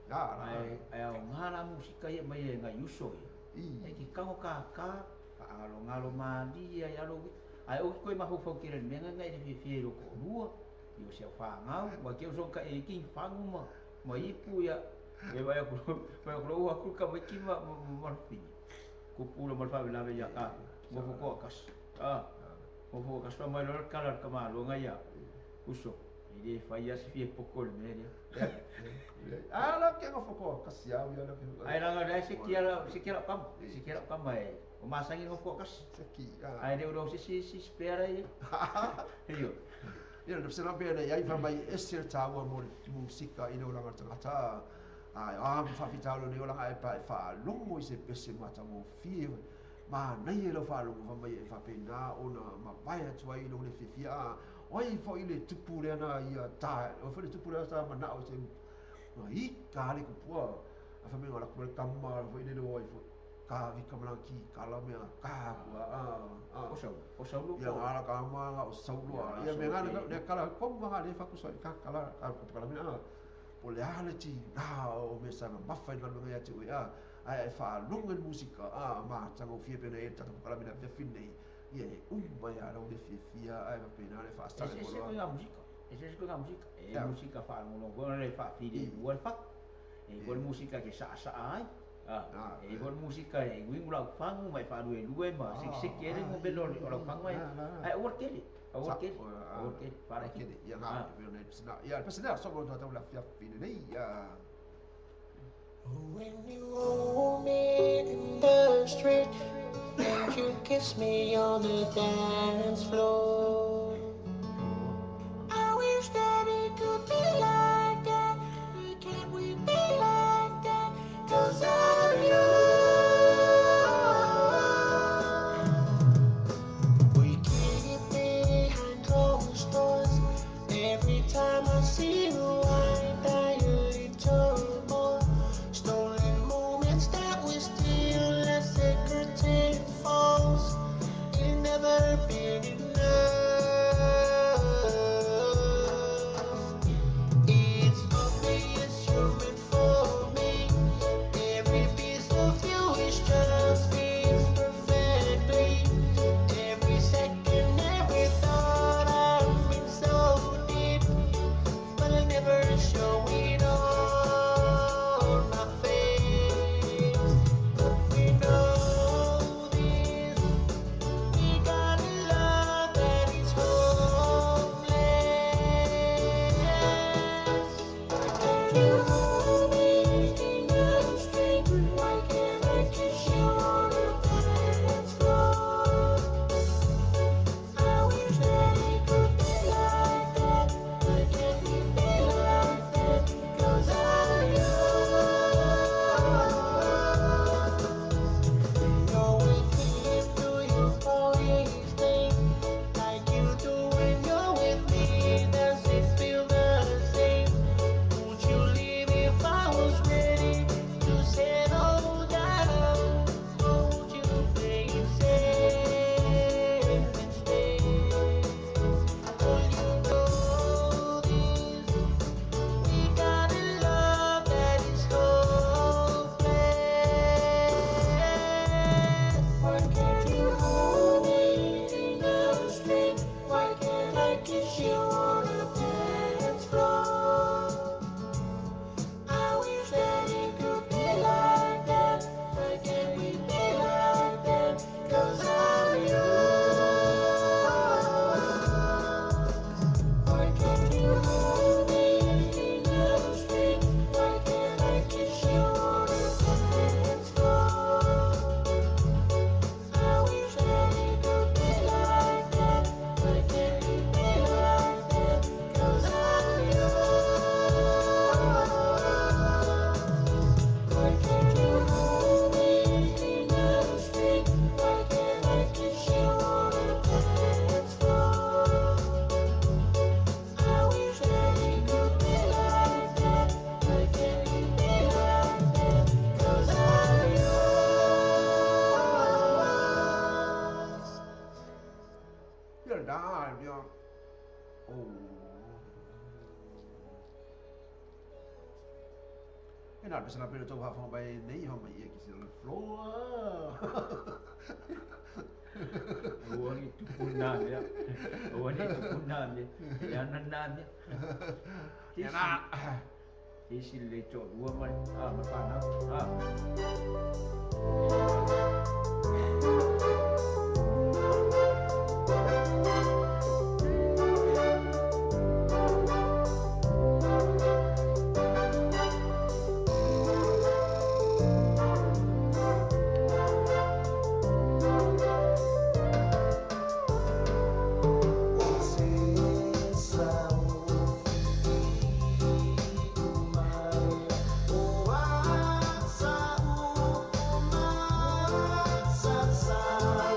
ai o ngana musika ia mai nga yuso e ki kango ka ngalo mandi ai alo ai o ko ma ho fo kire menga ngai de fie ro ko lua yo se whangau, wa ke uso ka e ki whangu ma ipu ia e vai aku ua kuka mai ki ma marfini ku pula marfa lawe ia ka mo foko akas mo foko akas pa mai lor kalar ka ma lo ngai ia uso i de fai as fie pokol me ala ke ngo foko akas ia ia la ai ranga dai se kira pam mai o masangi ngo foko akas seki ai de uro si spera ia heyo ia na pese lampe nei ai mai ese taua mo musika ina o langa tangata ai whawhitalo nei o langa e pa e wha longo i se pese mata mo fie ma nei e lo wha longo mai e whapena o na mapai atua ina o le fifia oi fo i le tupu le ana ia ta o fo le tupu le ana mana o se i ka le kupua a whamenga la kupua le kama fo i le oi fo ka vika malaki kala mea ka o sau lu ia ngara ka manga o sau lu ia me ngana le kala kom manga le fa ku so ka kala kala mea o le ale ti na o me sa ma fa ngana me ati ia ai fa lunga musika ma tango fie pena e tata kala mea de finne ia mai ara o le fia ai va pena le fa sta le ese ko musica e musica fa no go le fa fide vuol fa e vuol musica che sa ai e vol musica e wingula fangu mai fa due ma se chiede mo bello ora fangu mai work para che ia na ia pesna so go ta la fia fine nei when you hold me in the street and you kiss me on the dance floor I wish that it could be like that can we be like that 'cause I'm we keep behind closed doors every time I see you I die a little more stolen moments that we steal as the curtain falls it never been enough Ena bisa na pelo tau hafong bai nei ho mai ki sila floor. Uang itu punah ya. Uang itu punah ya. Jangan nanya. Ena Isi lecok dua man. Makanan. Sa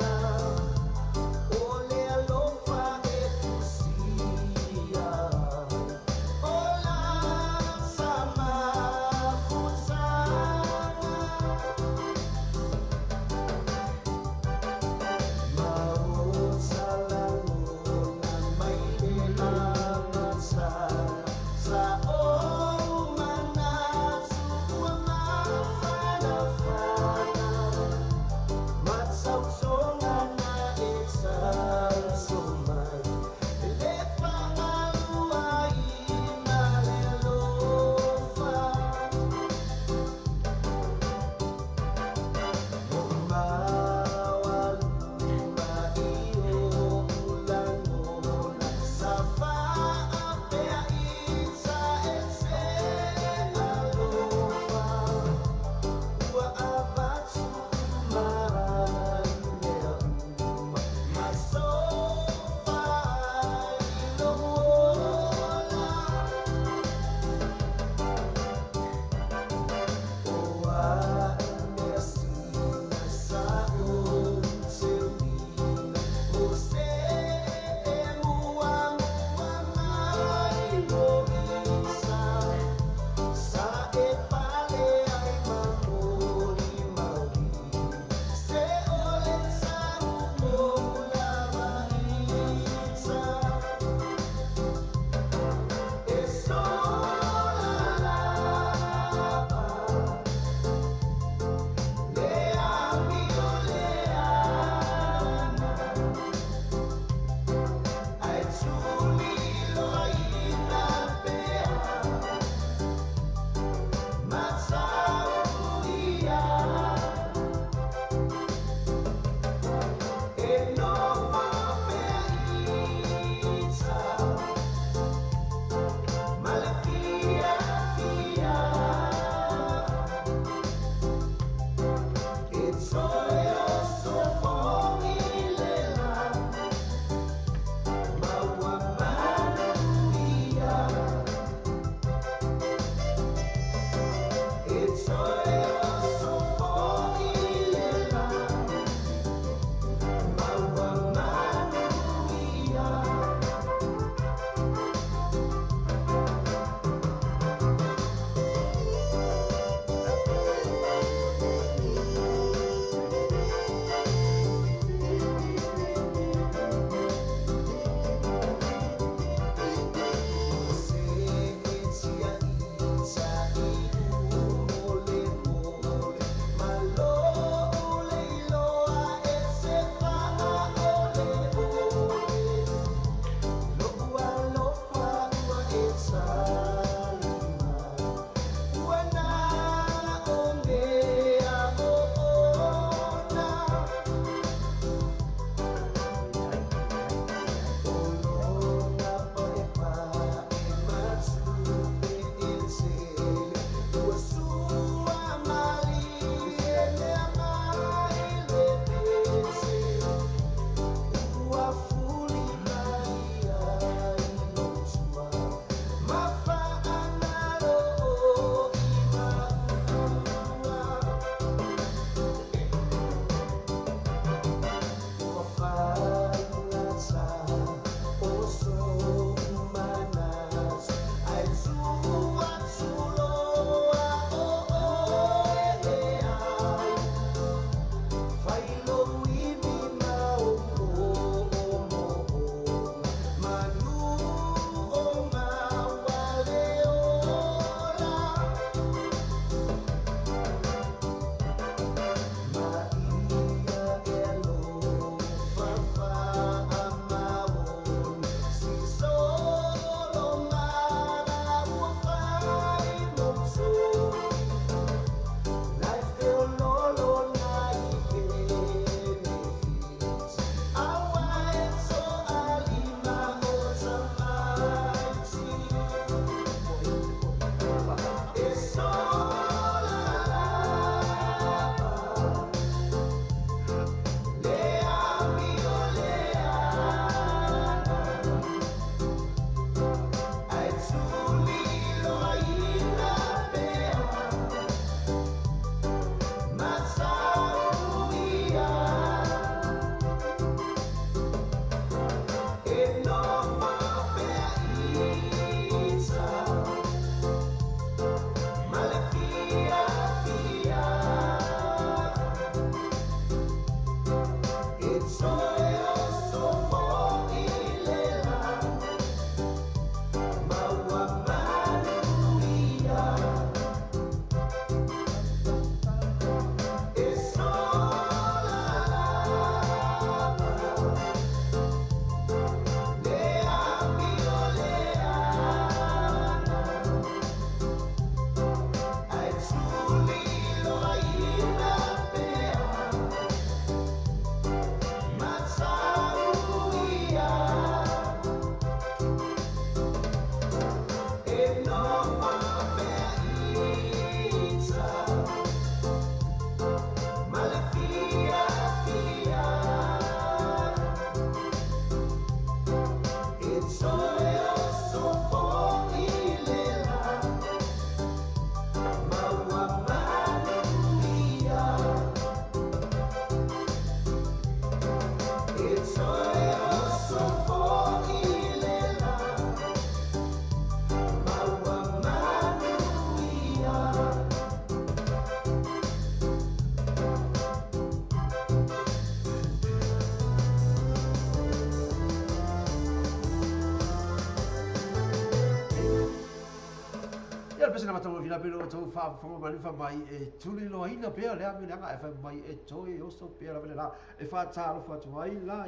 ia pese na matau vina pelo to fa mai e tuli lo ina pe le ame nga e fa mai e toi o so pe la e fa talo fa tu ai la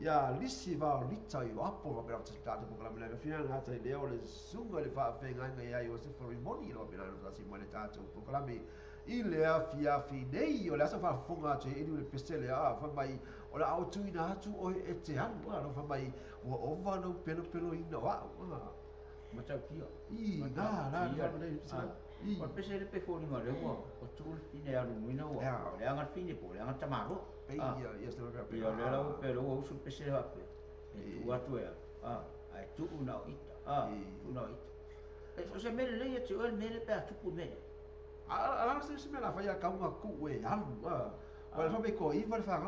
ya lisi va lita i apo va per tata po la mena fina na ta le o le sunga le fa fenga nga ia o se for money lo pela no si mole tata po la me i le afia finei o le asa fa funga te e le pese le a fa mai o la autu ina atu o e te anu no fa mai o ova no pelo ina wa Macam kia. na O pese le pe foni ma le wa. O tul fine alu mina wa. Le anga fine po, le anga tamaro. pe ia se va Ia le la pe lo usu pese le hape. E tu atu ya. Ai tu una ita. Una ita. O se mele le ia tu el mele pe atu pu mele. ala se me la fa ia ka unga ku e alu wa fa me ko i va fa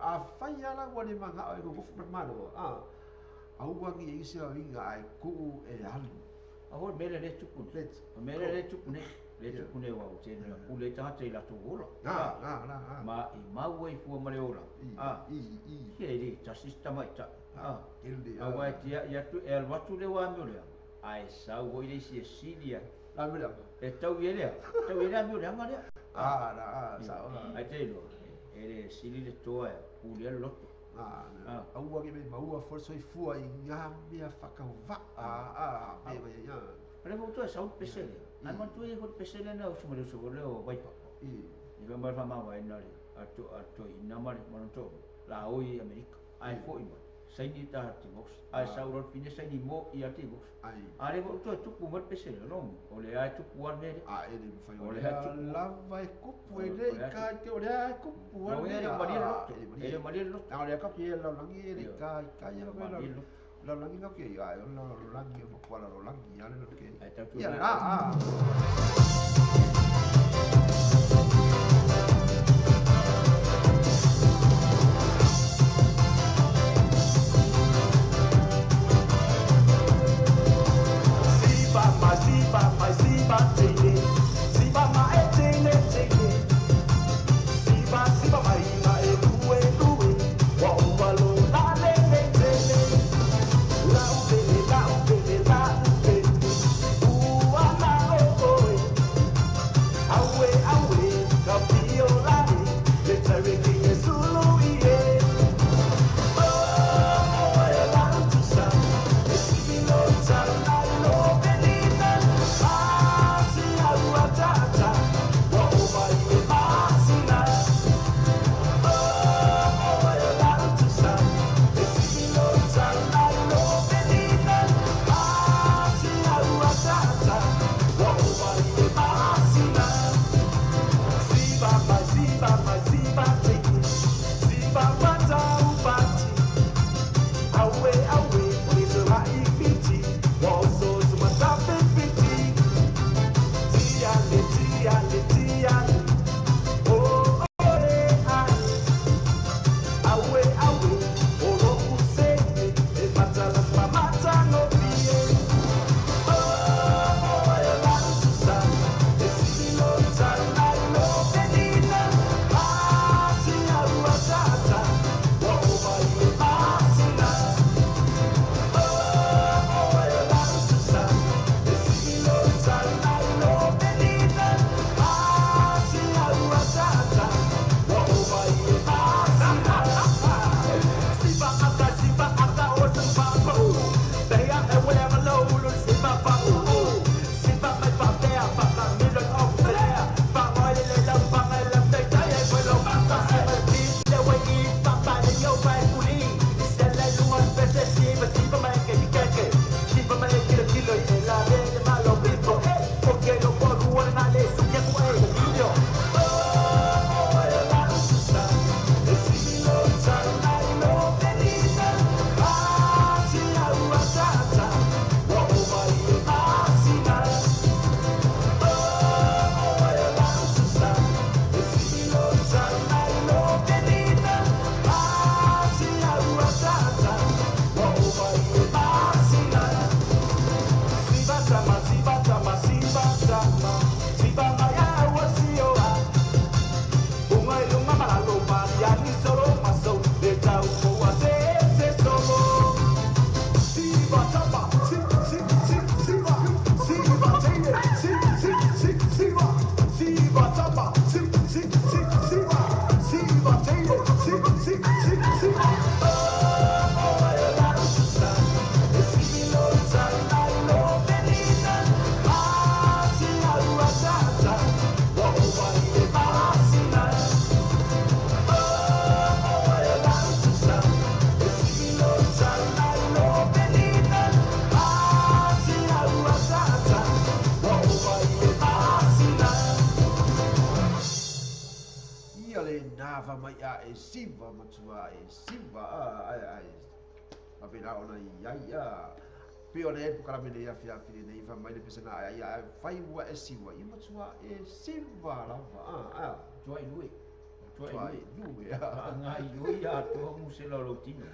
a fa ia la wa le manga o go fu malo au wangi i se winga ai ku e alu Aho mele le tupu ne. Mele le tupu ne. Le tupu ne wa te ne pu le ta te la tu ola. Ma i mau ai fu ma le ola. Ke le ta sistema ita. Awa tia ia tu el watu le wa mi le. Ai sa wo ile si silia. la me la E tau ia le. Tau ia mi le ma le. sa Ai te lo. Ele sili le toa pu le loto. au wangi me maua forso i fua i nga mea whakauwa me vai ia Pare mo to sa pese. Ai mo tu e ko pese le na o sumo le so le o vai pa. I va mal fa ma vai na le. Ato ina mari mo to. La oi America. Ai fo i mo. Sai ni ta ti box. Ai sa ro fine sai ni mo i ati box. Ai mo to tu ku mo pese le no. O le ai tu ku ar me. e le fai o le lava e kupu e le ka te o le ai kupu O le mari lo. E mari lo. na o le ka ki e la langi e le ka ia la langi no ke ia la langi mo kwala la langi ia le no ke Ai ta tu. ia mai e siva matua e siva ai apena ona ia pio le epoca la menea fia nei fa mai le pesana ai fai ua e siva i matua e siva lava Tuai lui. tuai lui Ngai lui a to mu se lo tino.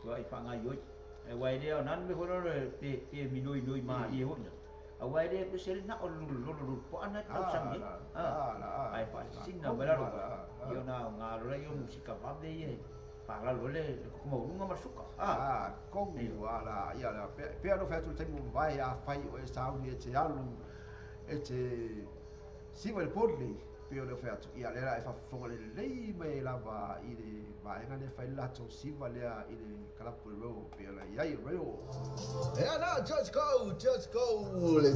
Tuai fa ngai lui. E wai le nan me kono pe minoi ma i hona. A wai le pe se na o lu po ana tau sangi. Ai fa sinna bela ro. Io na ngalo le yo musika va de ye. Para lo le como unha masuka. Kongu ala ia la pe no fa tu temu vai a fai o esa uni e alu e te siva il podli pe no fa tu ia le fa fonga le mai lava i de vai ngane fai lato siva le i de kalapu ro pe la ia i ro. Yeah, now just go.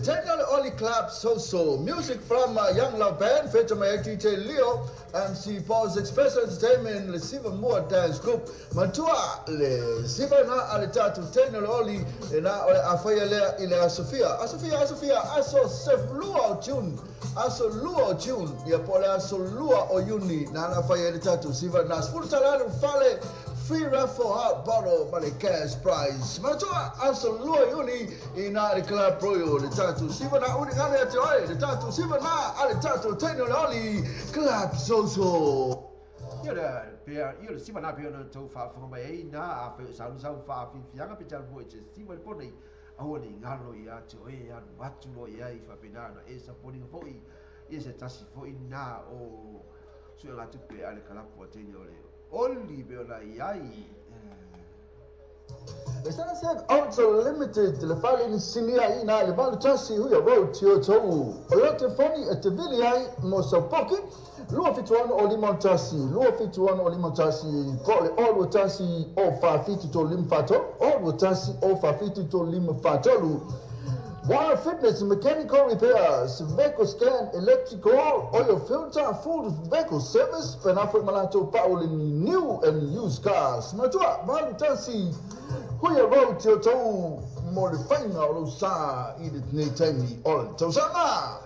Technical Only Club So music from Young Love Band, featured by DJ Leo, MC Paul's Express Entertainment, le Siva Mua Dance Group, Mantua, le Siva na alitatu, Technical Only, na ole afaya le ile Sofia, aso sef luo tune, ya pole aso luo oyuni, na afaya alitatu, Siva na full talent fale, free raffle hot bottle by the cash prize. Matua absolutely uni in the club proyo the tattoo. Siva na uni ngane ate the tattoo. Siva na ale tattoo technology club so. Ia le siva na pe no tau fa mai na a fe sa fa fianga pe tal boy siva po nei a honi ngalo ia te oe anu watu lo ia I fa penana e sa poni foi ia se tasi foi na o su la tu pe ale kala po teni ole only be ona iai Están sendo also limited le fale ni sinia ina le balu tasi huya road tio tou. Olote foni e te vili ai mo so poki. Lua fituano o limon tasi. Kole olu tasi o fa fiti to lim fato. Olu tasi o fa fiti to lim fato lu. Wire Fitness, mechanical repairs, vehicle scan, electrical, oil filter, full vehicle service, Penafo Malato Paul in new and used cars. Matua, Malutasi, Huya Road Tioto, modifying all sa, edit Natani, all Tosama.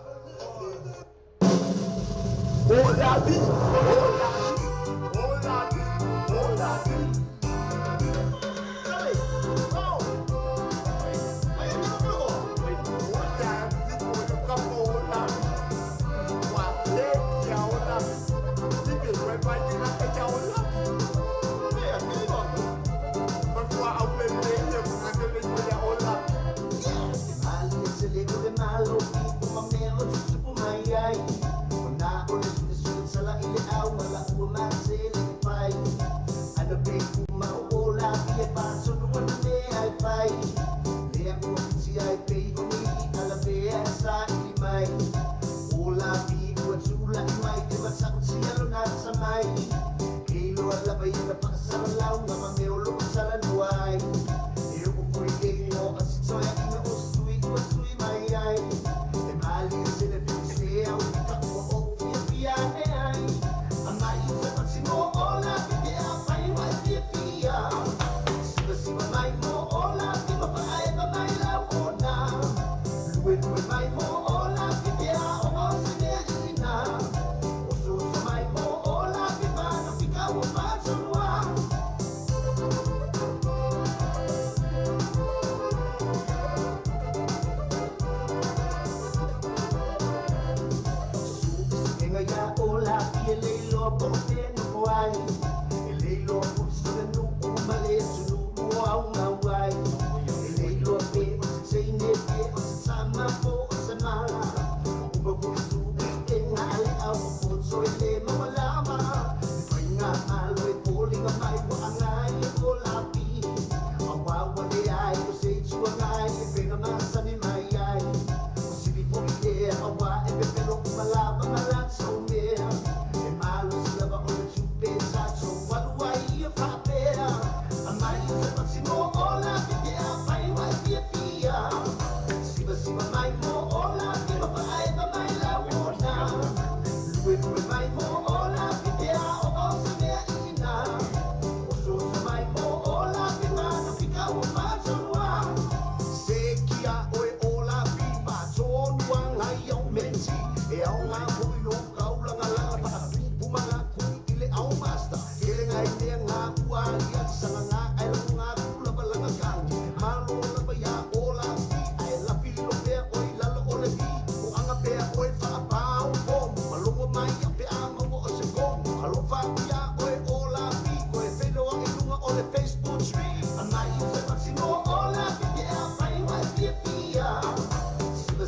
Malo la baya ola pi ai la pi lo pe oi la lo ole pi o anga pe oi fa pa o bom malo mai pe anga o se gom alo fa ya oi ola pi ko e fe lo ai lunga ole Facebook tree anai se maximo ola pi e pai wa pi pia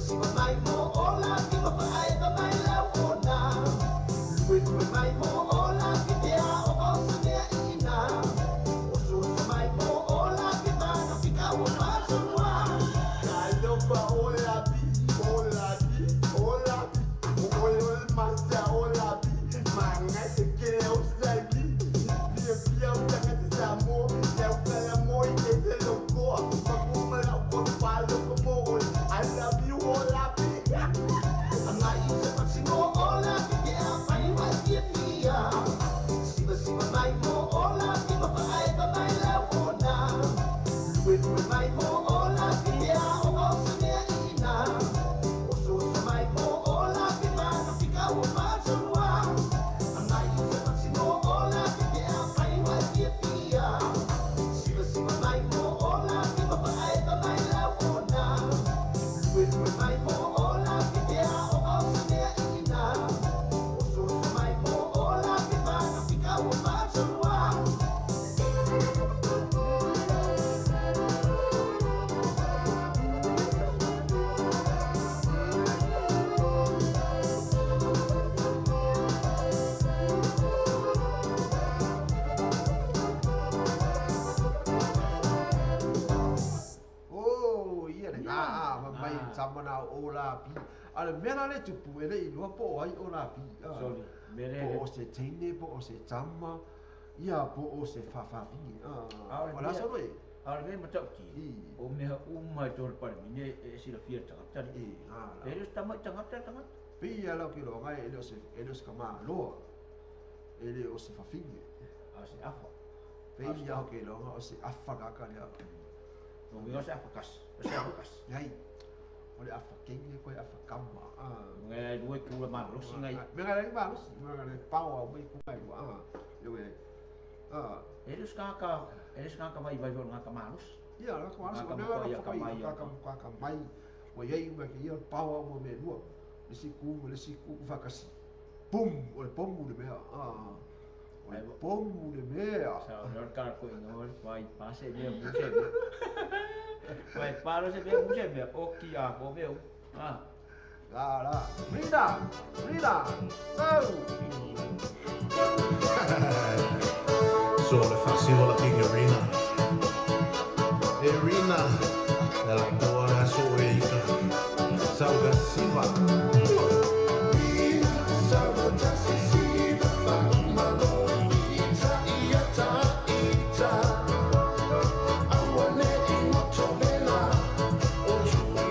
siva mai mo ola pi ma fa ai ba mai la ona with mai mo ola pi e o o se ne ina o so mai mo ola pi ba na fica o paso wa kalo pa ola pi ola pi ola pi ola masa ola pi manga se que o sai pi pia o tanga de samo ya o kala mo e te lo ko pa kuma la ko palo como I love you ola pi anai se maximo ola pi e pai wa pia siva mai mo ola pi ma fa ai ba mai la ona with mai mo ola pi e o o se ne ina o so mai mo ola pi ma na fica o paso wa anai se maximo ola pi e pai wa pia siva mai mo ola pi ma fa ai ba mai la ona with mai mo ola pi e o o se ne ina o so mai mo ola pi ma na fica o paso wa Oh, ia le ma mai tamana o la pi. Ale mena le tupu ele i lua po ai o la pi. Soli, mere Po o se teine, po o se tama, ia po o se fafafi. Wala mea- so roi. Ara me matauki. I. O mea umai tōre pare mine e sila fia tangata. I, E res tamai tangata. Pia lau ki loa ngai ele o se kama loa. Ele o se fafinge. A se afa. Pia ho ke loa o se afagaka lea. O mea se afa kas. O se afa kas. Ngai. O le afakenge koe afakama. Ngai due kua marosi ngai. Menga le malus, menga le pau au mai kumai wa. Lewe. E res kaka vai vai ngaka maros. Ia, la ko aso Ngaka na makoia la ka mai ka ka mai. Wa yei ma ki ia pau mo me lua. Le si ku fakasi. Pum, o le pomu le mea. O le pomu le mea. Sa o kara ko ngol vai pase mea muse. Vai paro se mea muse mea o ki a ko meu. La. Rina. So. Sole facile la pigorina. Irina, della buona sueca. Salga Siva. I want it in Motorella, or you want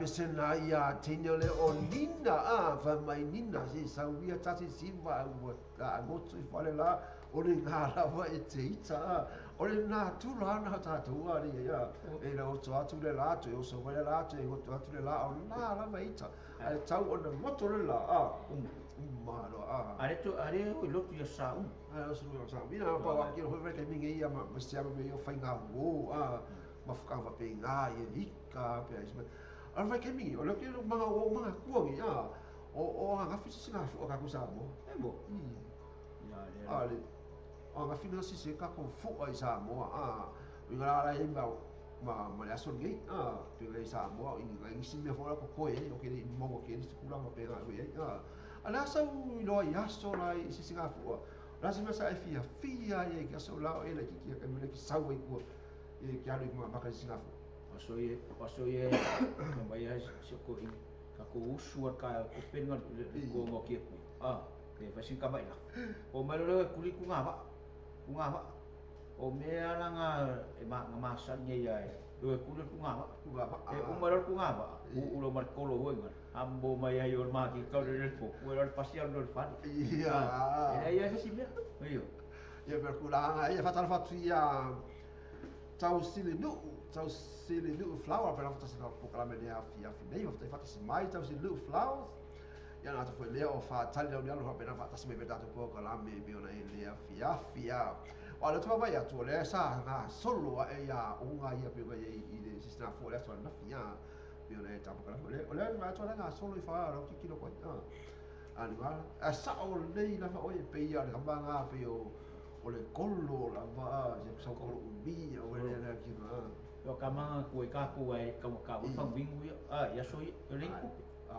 Sena ia tino le o nina fa mai nina si sauia tasi simba a ngotu fale la o le ngara wa e te ita o le na tula na tatu ari ia e le o atu le la tu o so le la tu e ngotu atu le la o na la mai ita ai tau o na moto le la maro are o lotu ia sa ai o so sa mina pa wa ki ho ve mingi ia ma sia me o fainga wo ma fuka va pe nga ia hika pe ai Ar vai kemi o le ke mga o mga kuangi o nga fisi singa fu ka ku sa mo mo ya le o nga fina si se ka ko fu ai sa mo winga la i ma le aso ngi pe ai sa mo i nga ngi me fora ko ko e o ke mo ke ni ku la ma pe ga we ala sa u lo ya so la i si singa fu la si ma sa fia e ka so la e la ki ka me ki sa we ku e ki alu ma ba ka singa fu Paso ye mai ai se ko i ka ko usu ka ko penga ko mo ki ku ke fa sin ka mai la o mai lo ku li ku nga ba o me ala nga e ma san ye ai lo ku li ku nga ba e o mai lo ku nga ba u lo mar ko lo nga ambo mai ai o ma ki ka le po ku lo pasial lo fa ia ia se simia io ia per ku la ia fa tal fa ia tau sili nu flower per after se po kala me a fia nei of te fata se mai tau sili nu flowers ia na foi leo o fa tali le lo pe na fata se me vedato po kala me be ona ele a fia o le tova ia tu le sa na solo e ia unga ia pe i de sistema fo le na fia be ona ta po kala o le ma tu na solo i fa ro ki kilo ko animal a sa o le na fa o pe ia le kambanga pe o le kolo la va se sa kolo ubi o le na ki o kama ko ka ko ai ka ka o fa wingu ia so i le ku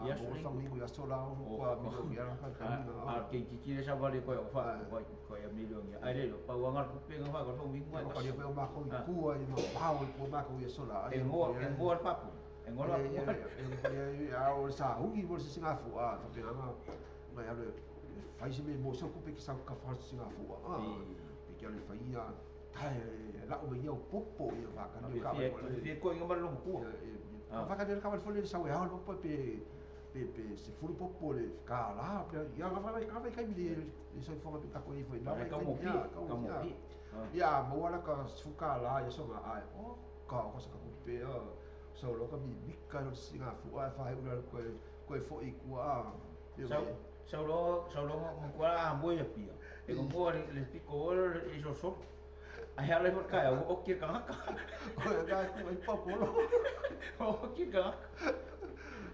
ia so fa wingu ia so la o ko mi o ia ka ke ki sa vale ko fa ko ia milio ia ai le pa wa ngar ku pe nga fa ko fa wingu ai ko ia pe ma ko ku ai ma pa o ko ma ko ia so la e ngo al papu e ngo la ia o sa hungi mo se singa fu fa pe nga ma ia le fai se me mo so ku pe ki sa ka fa singa fu pe ki ale fai ia la o ia o popo ia va ka ni ka ko inga mar lo ku va ka ni ka mal fole sa we ha lo pe se fulu popo le ka la pe ia va ka mi le so fo ka ko i foi la ka mo ia mo wala ka su ka la ia so nga ai ka ko sa ka pe so lo ka mi ka lo singa fu ai fa ula ko fo i ku Sau lo mo kwa mo ya pia. E ko mo le pico e so. Ai ale por kai o ki ka ka. O ga ku i popo lo. O ki ka.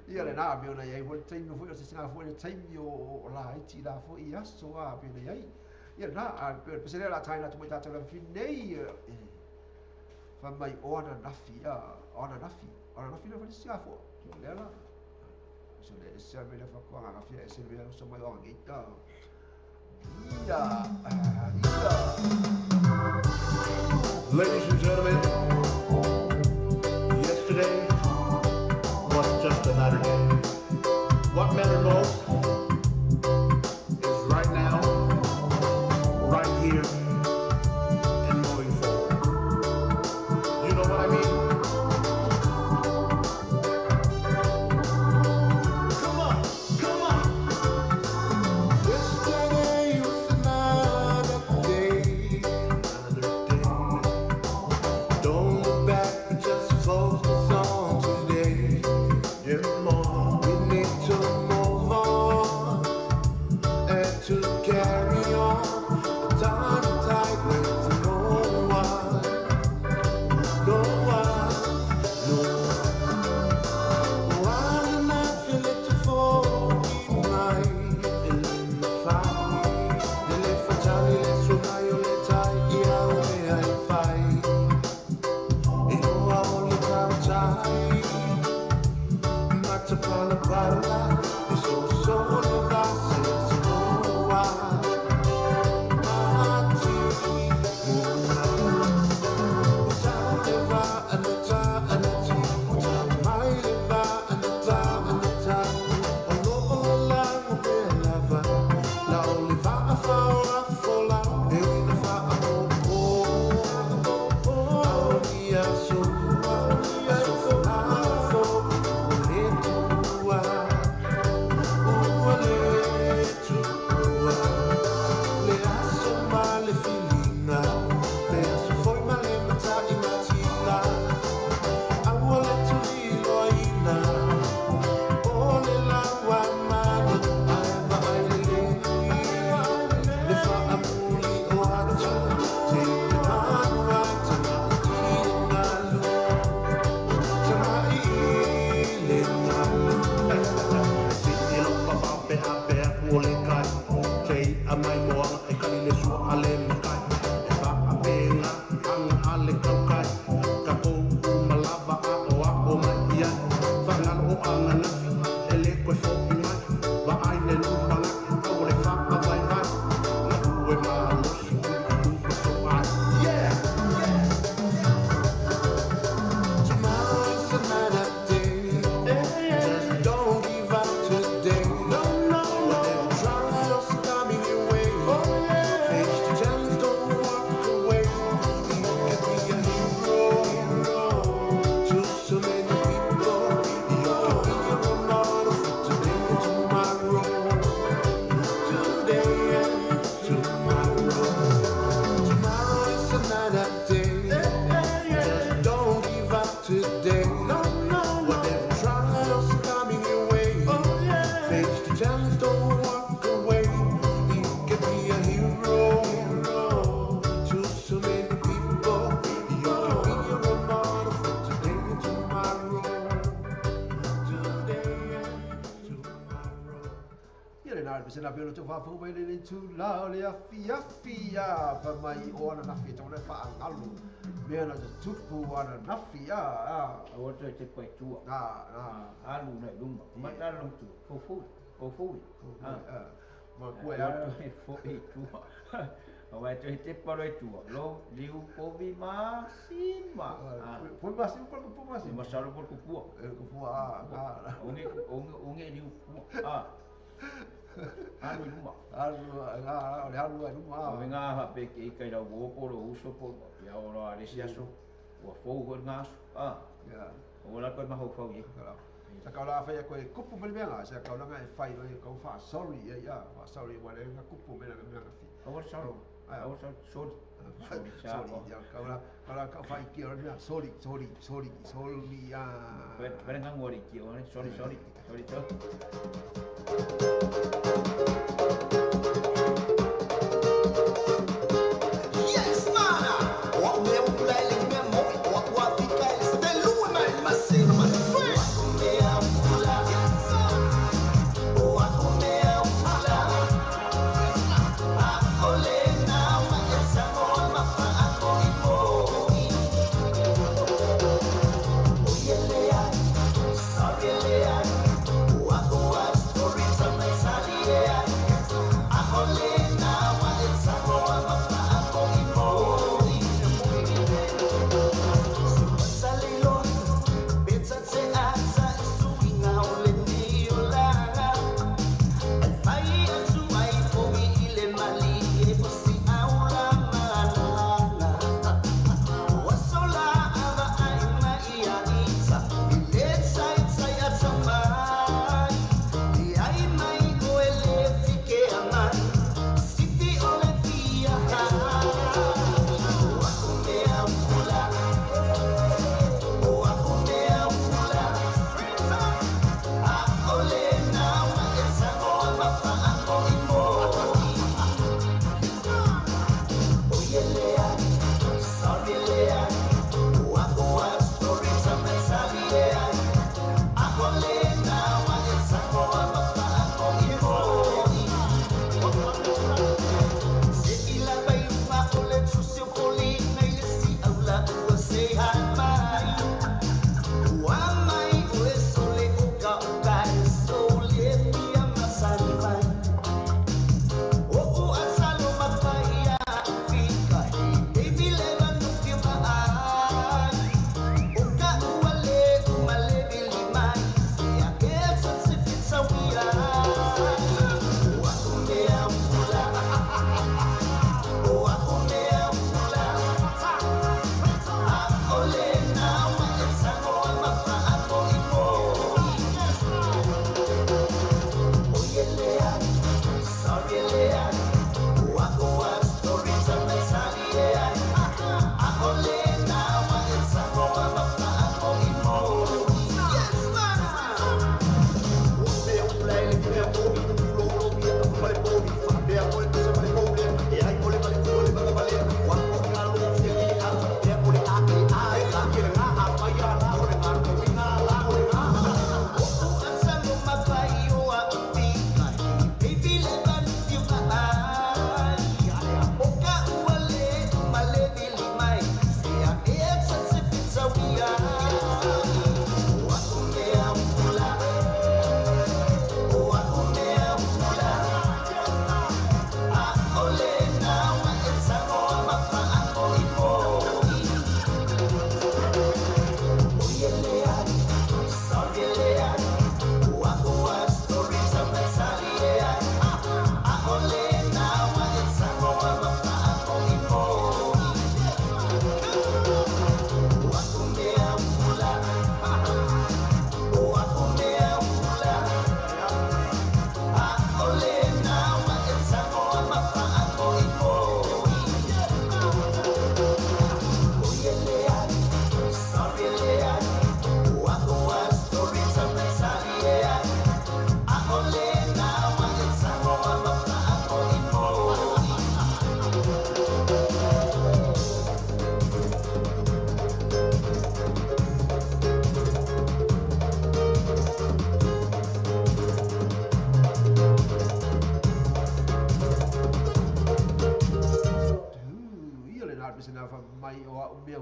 Ia le na me ona ia mo tei no foi se singa fu le tei o la i ti la fo ia so a pe le ai. Ia na a pe se la taina tu mo ta la fi nei. Fa mai ona nafi ona nafi le fa singa fu. Le la so le se me le fa ko nga fia se le so mai o ngita Ladies and gentlemen, yesterday was just another day. What matters most is right now, right here, and moving forward. You know what I mean? Sena pelo tu fa fu mai le tu la le fia pa mai ona na fia tona fa ngalu me na tu pu ana na fia o te pai tu alu na lumba mata lu tu fofu ma ku ya fo e tu o vai te paro e tu lo liu povi ma sima pu ma sim pu ma sim ma salo por ku pu onge liu pu alu luma alu luma venga ha pe ke kai da wo por uso por ya ora le sia so wa fo go nga ya o la ko ma ho fo ye sa ka la fa ko kupu me nga sa ka la nga fai no ko fa sorry ya fa sorry wa le nga kupu me nga fi o sorry o sorry ya ka la ka fa ki ora sorry ya pero nga ngori ki o sorry Yes, mana. What we play like me mo. What we play is the Louis man massive. Fresh. Sorry,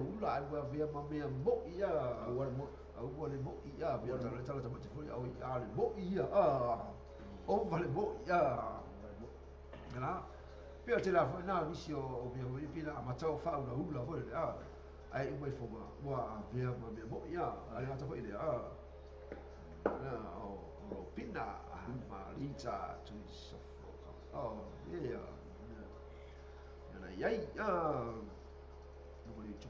ula ai via ma me mo ia Awal mo. au vale mo ia via tala tama te foi au ia le mo ia o vale mo ia ngala pia te la foi na visio o via pina ma tau fa ula foi ai mai fo ma via ma me mo ia ai ta foi le o pina ma lita tu so yeah na yai no vale cho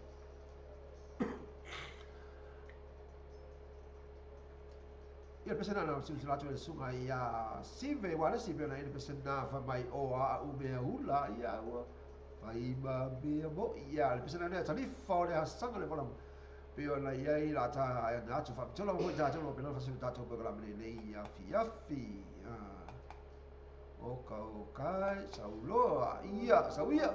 ia pesana na su la tu sunga ia sive wala sive na ia pesana fa mai o a u me ula ia wa fai ba be mo ia pesana na tali fa le hasanga le vola pio na ia la ta na tu fa tolo mo ta tolo pe no fa su ta to pe la me le ia fi o kai sauloa ia sauia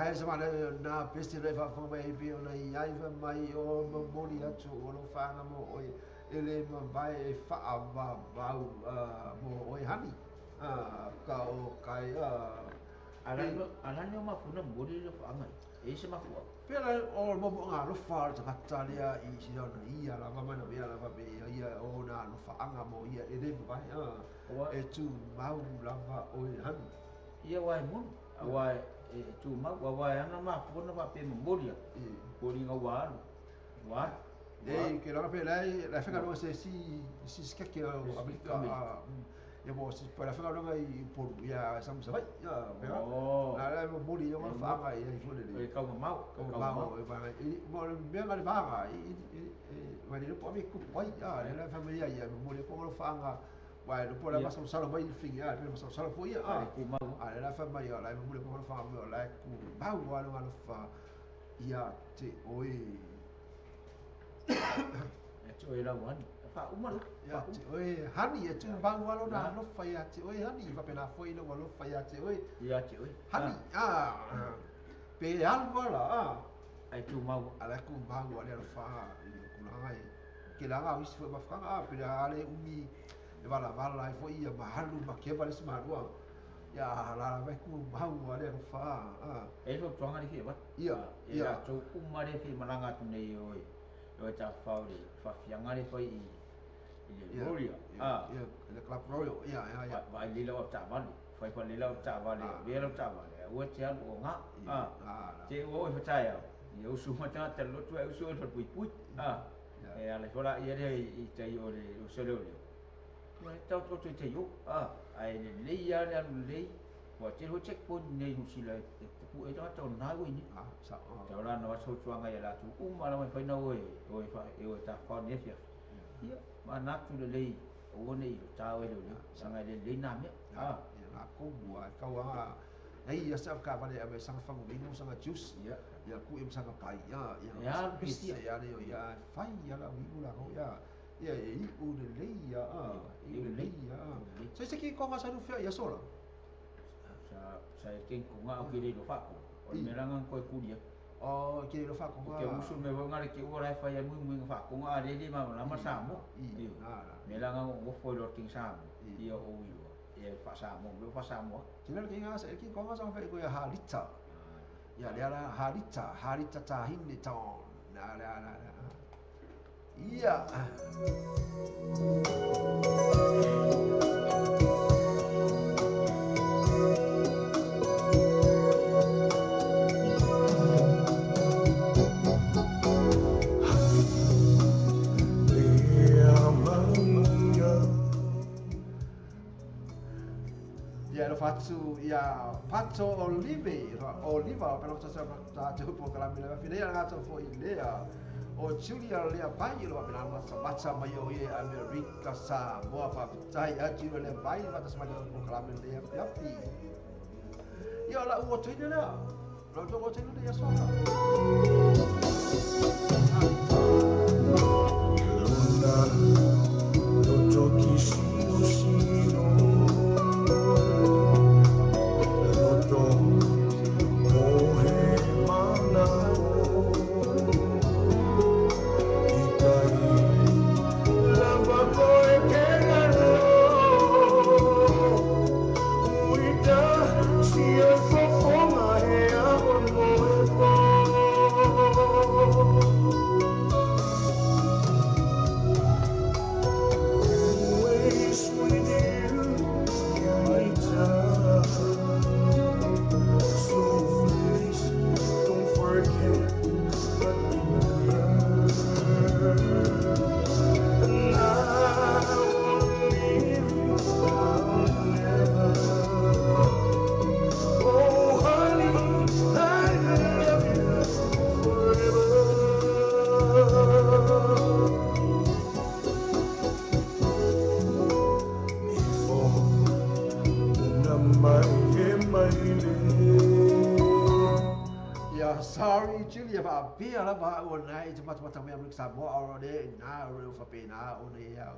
ai sama na peste le fa mai bi ona ai va mai o moli atu o lo fa na mo o ele ma vai fa ba ba mo o hani ka o kai Alanya mafuna mori le fa ngai. Ese mafua. Pela o mo nga lo fa ta katalia I si ona ia la va mana ia la va be ia o na lo fa anga mo ia ele vai e tu mau lava o hani. Ia wai mun. Awai tu mau wai ana mafuna va pe mori. Mori nga wa. Wa. Che la la fenga no se si skake o Amerika ya mo si para fenga no ai por ya sam sai ya la mo mori yo fa ga ya fo le e ka mau ba mo be ga ba ga ma ni po mi ku pai ya la familia ya mo mori ko lo fa ga wa lo po la ma sam sala bai fin ya pe ma sam sala fo ya ku mau la familia la mo mori ko lo fa ga la ku ba wa lo fa ya te oi Itu ialah wan. Fa umar. Ya, oi hani itu bang walau dah lo faya ti oi hani va pena foi lo walau faya ti oi. Ya ti oi. Hani pe alwala Itu mau ala ku bang wala lo fa kulangai. Kilanga wis foi ba fanga pe ale umi e vala vala foi ia mahalu makeva le smarua. Ya la va ku bang wala lo fa. Itu tuangan di sini, Iya, iya. Tu umar di sini menangat ni oi. Oi tak fauli, fa fianga ni foi i Royal. Ya, le club Royal. Ya. Ba lila o tak bali. Foi fa lila o tak bali. Dia lo tak bali. O tian o nga. Che o percaya. Ya usu macam terlalu tu usu berpui-pui. Ya le fola ia dia I tayo le uselo le. Ya tau tu tayo. Ai le lia le. Wa che ho check pun nei usila. Ku e ta tau na wi ni. Tau la no so tuanga ya la tu umala mai foi na oi. Oi fa e o ta fa ni fia. Ia mana tu le o nei ta o le sanga le nam ya. Ya aku buat kau ai ya sa ka vale ame sanga fa mo sanga juice ya ku im sanga pai ya pesti ya le ya fai ya la wi la ho ya I u le ya so se ki ko ma sa fia ya sola saya tengok ngau kiri do fa ko. Melangan ko kuliah. Oh, kiri lo fa ko Ke usul me ngare ki ora fa ya mu fa ko nga de di ma lama samo. Melangan o fo lo ting samo. Ia o wi. Ia fa samo, lo fa samo. Tina ki nga sa ki ko nga sa fa ko ya halita. Ya le ala halita ta hin ni ta. Na. Iya. Fatsu ya Pato Oliva pero sa ta tu po kala mila fine ya ngato fo ilea o Julia le pai lo pena sa bacha mayo ye America sa mo fa tai a Julia le pai va ta sama po kala mila ya pi ya la o tu ina lo to ko tu ya so sorry Julia ba bia la ba o nai te mata mata me sa mo o de na o fa pe na o ne ya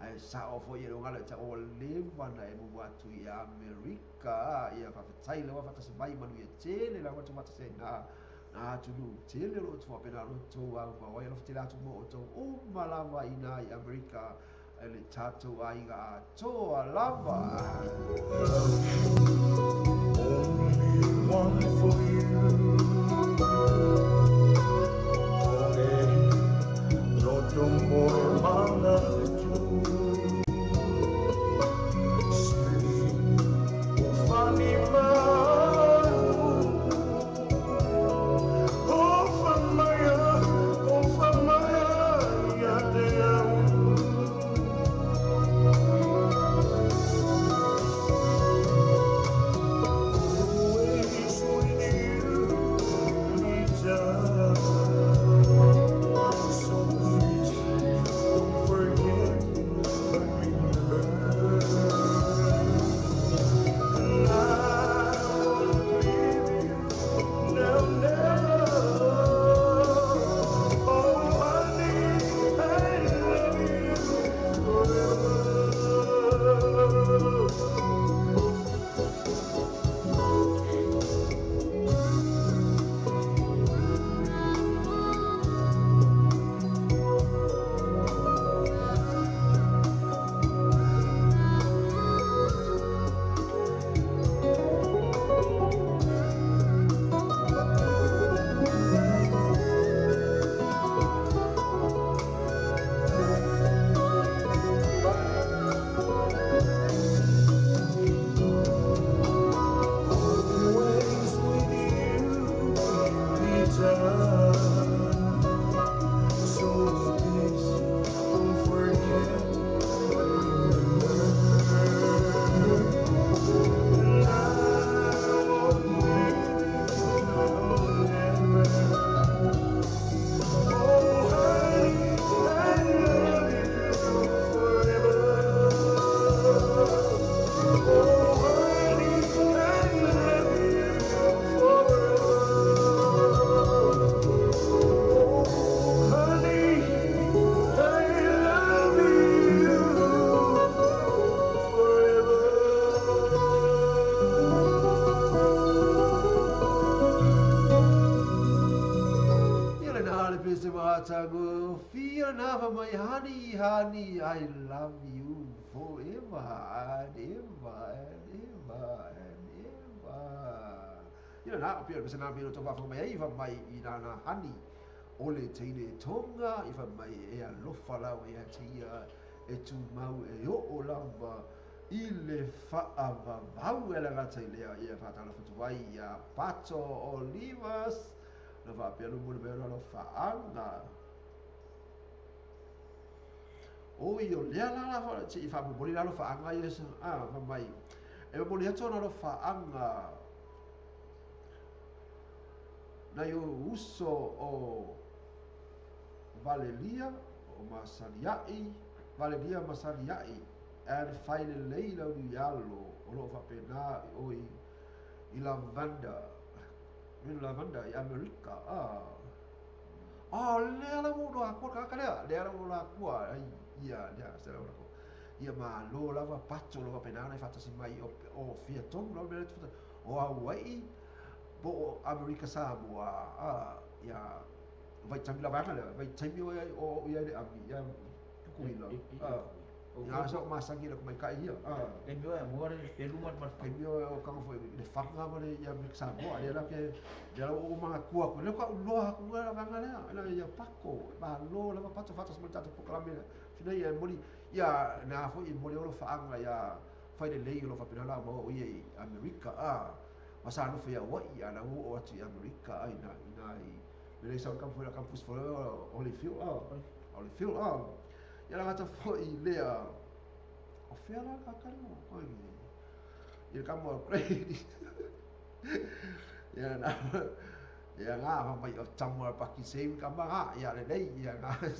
ai sa o fo ia ngala ta o le mana e mo atu i Amerika ia fa tai le wa fa se mai manu ia tele la watu mata se na tu lu tele lo tu pe na lo tu wa wa ia lo tele atu mo to o malava ina i Amerika ele tato ai ga to lava Only one for you. No more mana tu. Sei o fani mau. O famaya, ya te amo. Always with you, Lisa. So please don't forget but remember. And I won't leave you, no, never. Oh, honey, I love you forever. Always with you, Lisa. So please don't forget but remember. And I won't leave you, no, never. Oh, honey, I love you forever. Oh, honey, I love you forever. Oh, honey, I love you ia le na le pese matago fia na fa mai honey I love you forever and ever and ever and ever ia na o pia pese na pia to fa mai ai fa mai I na honey o le teine tonga I fa mai e alofa lau e atia e tu mau e o lava I le whaavavau e la gata I lea ia whatala whatuwai ia Pato Olivas na whapea lumu le mea lo whaanga o I o lea la la wha I whamumori la lo whaanga I esa whamai e mamori ato na lo whaanga na I o uso o Valeria o Masariai Valeria Masariai and faile leila ni alo o lo whapena o I lavanda lavanda I Amerika lea la mo loa kua kakalea lea la mo loa kua ia lea se la mo loa ia ma lo lava pato lo whapena na I whatasi mai o fia tongu lo mea tuta o Hawaii bo o Amerika Samoa ia vai tangi la vanga le vai tangi o ia le ami ia tukuila ia so masangi le mai kai ia e mio e amore e luma mas kai mio o kanga foi le fanga ma le ia mix Samoa le la ke le o manga kua ko le ko lo ku la vanga le la ia pako ba lo la pato fatos mo tato proclame fina ia mori ia na foi mori o fanga ia fai le lei lo fa pena la mo ia Amerika masa no foi wa ia na o atu Amerika ina le sa kam foi la campus foi Holyfield ia la gata foi lea o fela ka kalo oi ia kamo crazy ia na ia nga mai o tamu pa ki sem kama ia le lei ia nga e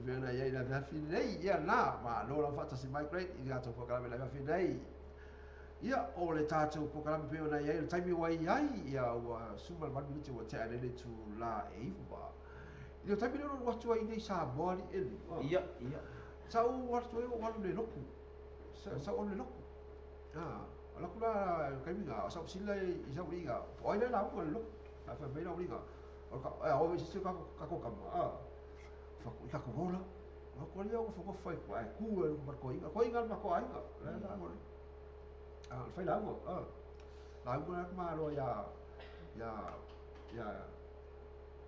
vena ia la va finei ia na ma lo la fatta si mai great ia to ko la va finei ia o le tātou pokalame peo na ia le taimi wai ai ia ua suma le 1 minute ua te alele tu la eiva Ia tapi no watu ai nei sa moali ele. Ia. Sau watu e walu le loku. Sau on le loku. Ala kula kai minga sau sila I sau ringa. Oi le lau le loku. Fa me lau ringa. O ka o ve se ka ko kama. Fa ka ko bola. O ko le o fa fai ko ai ku e mar ko inga ma ko ai ka. La mo. Fai lau mo. Lau ma lo ya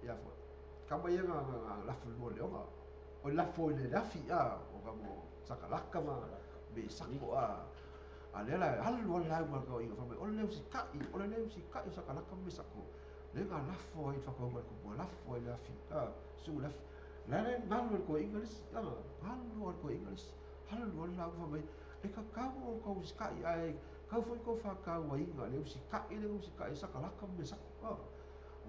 fo. Kama ia nga lafu lo le onga. O lafu le lafi o ka mo sakalaka ma be sako ale la halu la ma ko inga fa me o le si kai sakalaka me sako. Le nga lafu ai fa ko ko mo lafu ai lafi su lafi. La ngalu ko English halu ko English halu la fa me e ka ko si kai ai ka foi ko fa ka wa inga le si kai sakalaka me sako.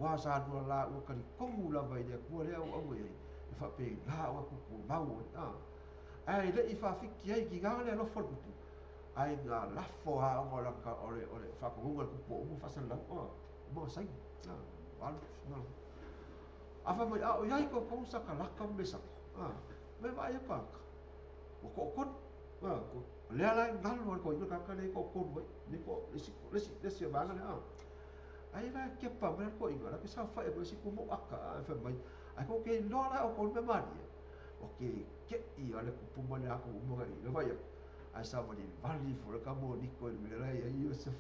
Wa sa do la o ka kongu la vai de ko le o e fa pe ga o ku mau ai le I fa fiki ai ki ga le lo fo ku ai ga la fo ha o la ka ore fa ko ngol ku po mo fa san la mo sai wal no afa mo o yai ko sa ka la ka me sa me va ya pa ko le la ngal lo ko ka ka le ko ni ko le si ba ga ai la ke pa mer ko inga la ke sa fa e si ko mo aka fa mai ai ko ke no la o ko me mani o ke I ale ko pu mani ako mo ga I vai ai sa mo ni vali fo ka mo ni ko me la ai Yusuf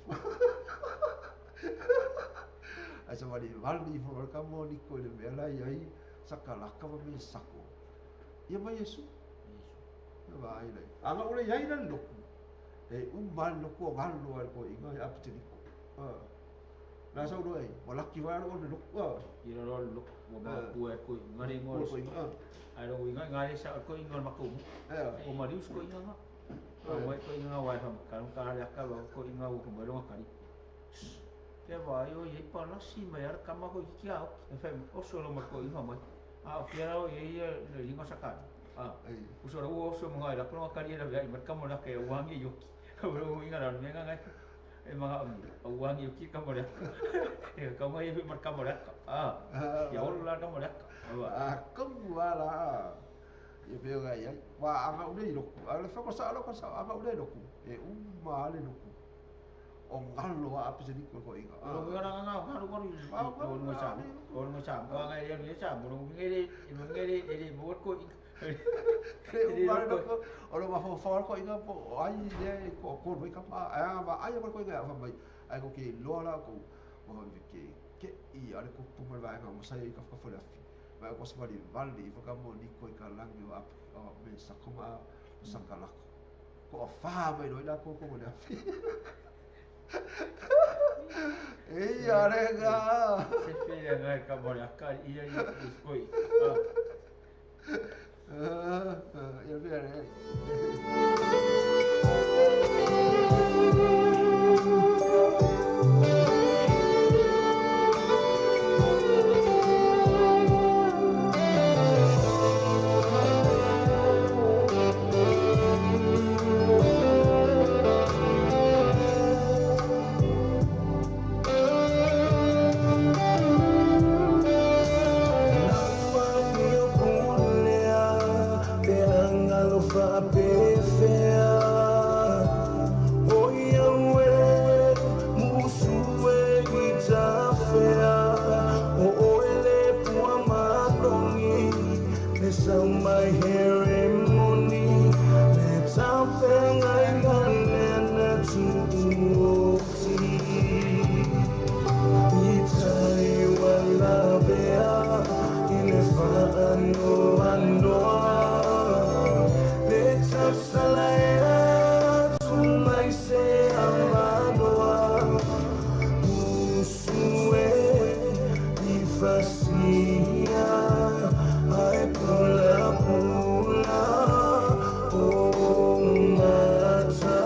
ai sa mo ni vali fo ka mo ni ko me la ai sakala ka me sako ia mai Yesu vai nei anga ule yai na lo e mal lo ko gal lo ko inga ya apte ni ko na sau đôi bỏ lắc kí vào nó lúc gì đó lúc mà buổi cuối ngày đi ngồi ai đâu ngày đi sao coi ngồi mặc cũng ông mà đi coi ngồi ngồi coi ngồi vài phòng cả ông ta lihat kalau coi ngồi cũng mới đâu kali cái vài yo vậy bao lắc xí mà yar cam coi kia phải osolo mà coi ngồi kia đâu vậy để đi ngồi sakar osolo osolo ngồi lắc nó kali là vậy mà cam lắc cái uang gì yok baru ingat orang yang ngai uang yang kita boleh kamu yang mereka boleh ya Allah kamu boleh kamu lah ya biar ya wah angau deh lok kalau fakor ko sa angau deh lok umma le lok ngalo apa jadi ko ingat orang macam ngai dia macam ngai buat ko Ora ma fo ko inga po ai le ko vai ka ma ai ko inga fa mai ai ko ke lo la ko mo ke I ale ko pu mai nga mo sai ka fa la fi ma ko sa di valdi fa ka mo ni ko ka lang yo ap me sa ko ma sa ka la ko fa mai no la ko la fi ale ga se fira nga ka mo la ka ia ko ya viene Pula, oh mata